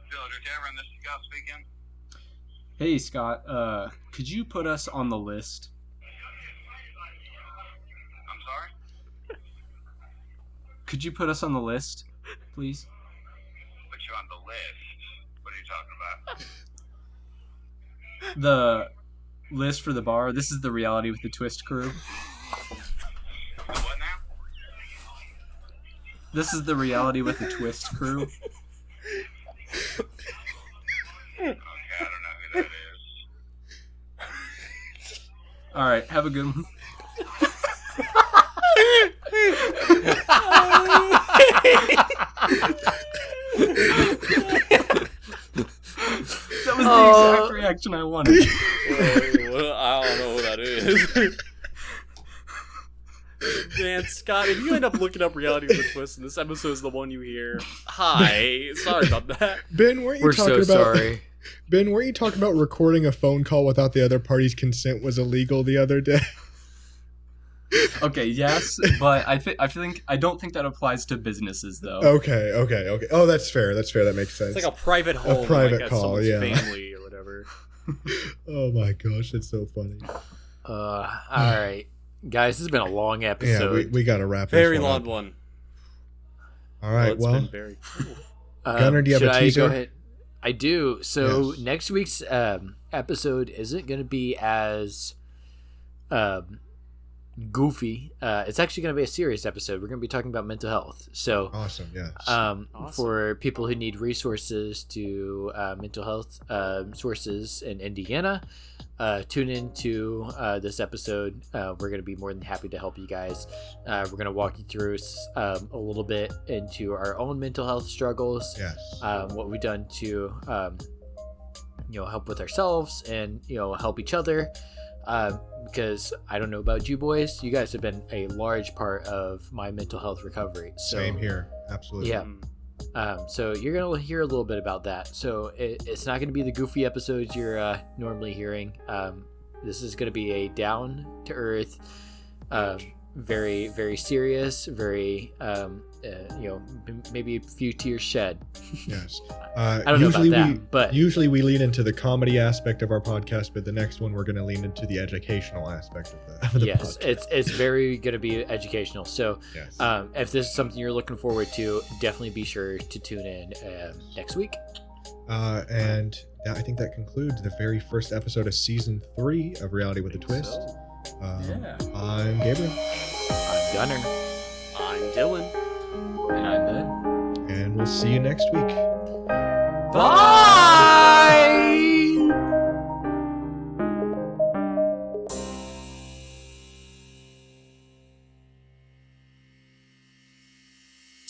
Villager Tavern, this is Scott speaking. Hey Scott, could you put us on the list? I'm sorry? Could you put us on the list, please? Put you on the list. What are you talking about? The list for the bar. This is the Reality with the Twist crew. The what now? This is the Reality with the Twist crew. Okay, I don't know who that is. All right, have a good one. That was the exact reaction I wanted. Well, I don't know who that is. Man, Scott, if you end up looking up Reality with a Twist and this episode is the one you hear, hi, sorry about that. Ben, weren't you We're talking so about? sorry. Ben, weren't you talking about recording a phone call without the other party's consent was illegal the other day? Okay, yes, but I don't think that applies to businesses though. Okay. Oh, that's fair. That makes sense. It's like a private home, private like at call, someone's yeah. family or whatever. Oh my gosh, that's so funny. All right, guys, this has been a long Yeah, episode. we got to wrap this Very one long up. one. All right, It's well, been very cool. Gunnar, do you have should a I teaser? go ahead? I do. So Yes. next week's episode isn't going to be as goofy. It's actually going to be a serious episode. We're going to be talking about mental health. So Awesome, yes. Awesome. for people who need resources to mental health sources in Indiana, tune into this episode. We're going to be more than happy to help you guys. We're going to walk you through a little bit into our own mental health struggles, Yes. what we've done to help with ourselves and help each other. Because I don't know about you boys, you guys have been a large part of my mental health recovery. So, Same here. Absolutely. Yeah. So you're gonna hear a little bit about that. So it's not gonna be the goofy episodes you're normally hearing. This is gonna be a down to earth, very very serious, very maybe a few tears shed. Yes. I don't know about that, but usually we lean into the comedy aspect of our podcast, but the next one we're going to lean into the educational aspect of the yes, podcast. it's very going to be educational. So Yes. if this is something you're looking forward to, definitely be sure to tune in next week. And I think that concludes the very first episode of season 3 of Reality with a Twist. Yeah. I'm Gabriel, I'm Gunnar. I'm Dylan. And I'm Ben. and we'll see you next week. Bye.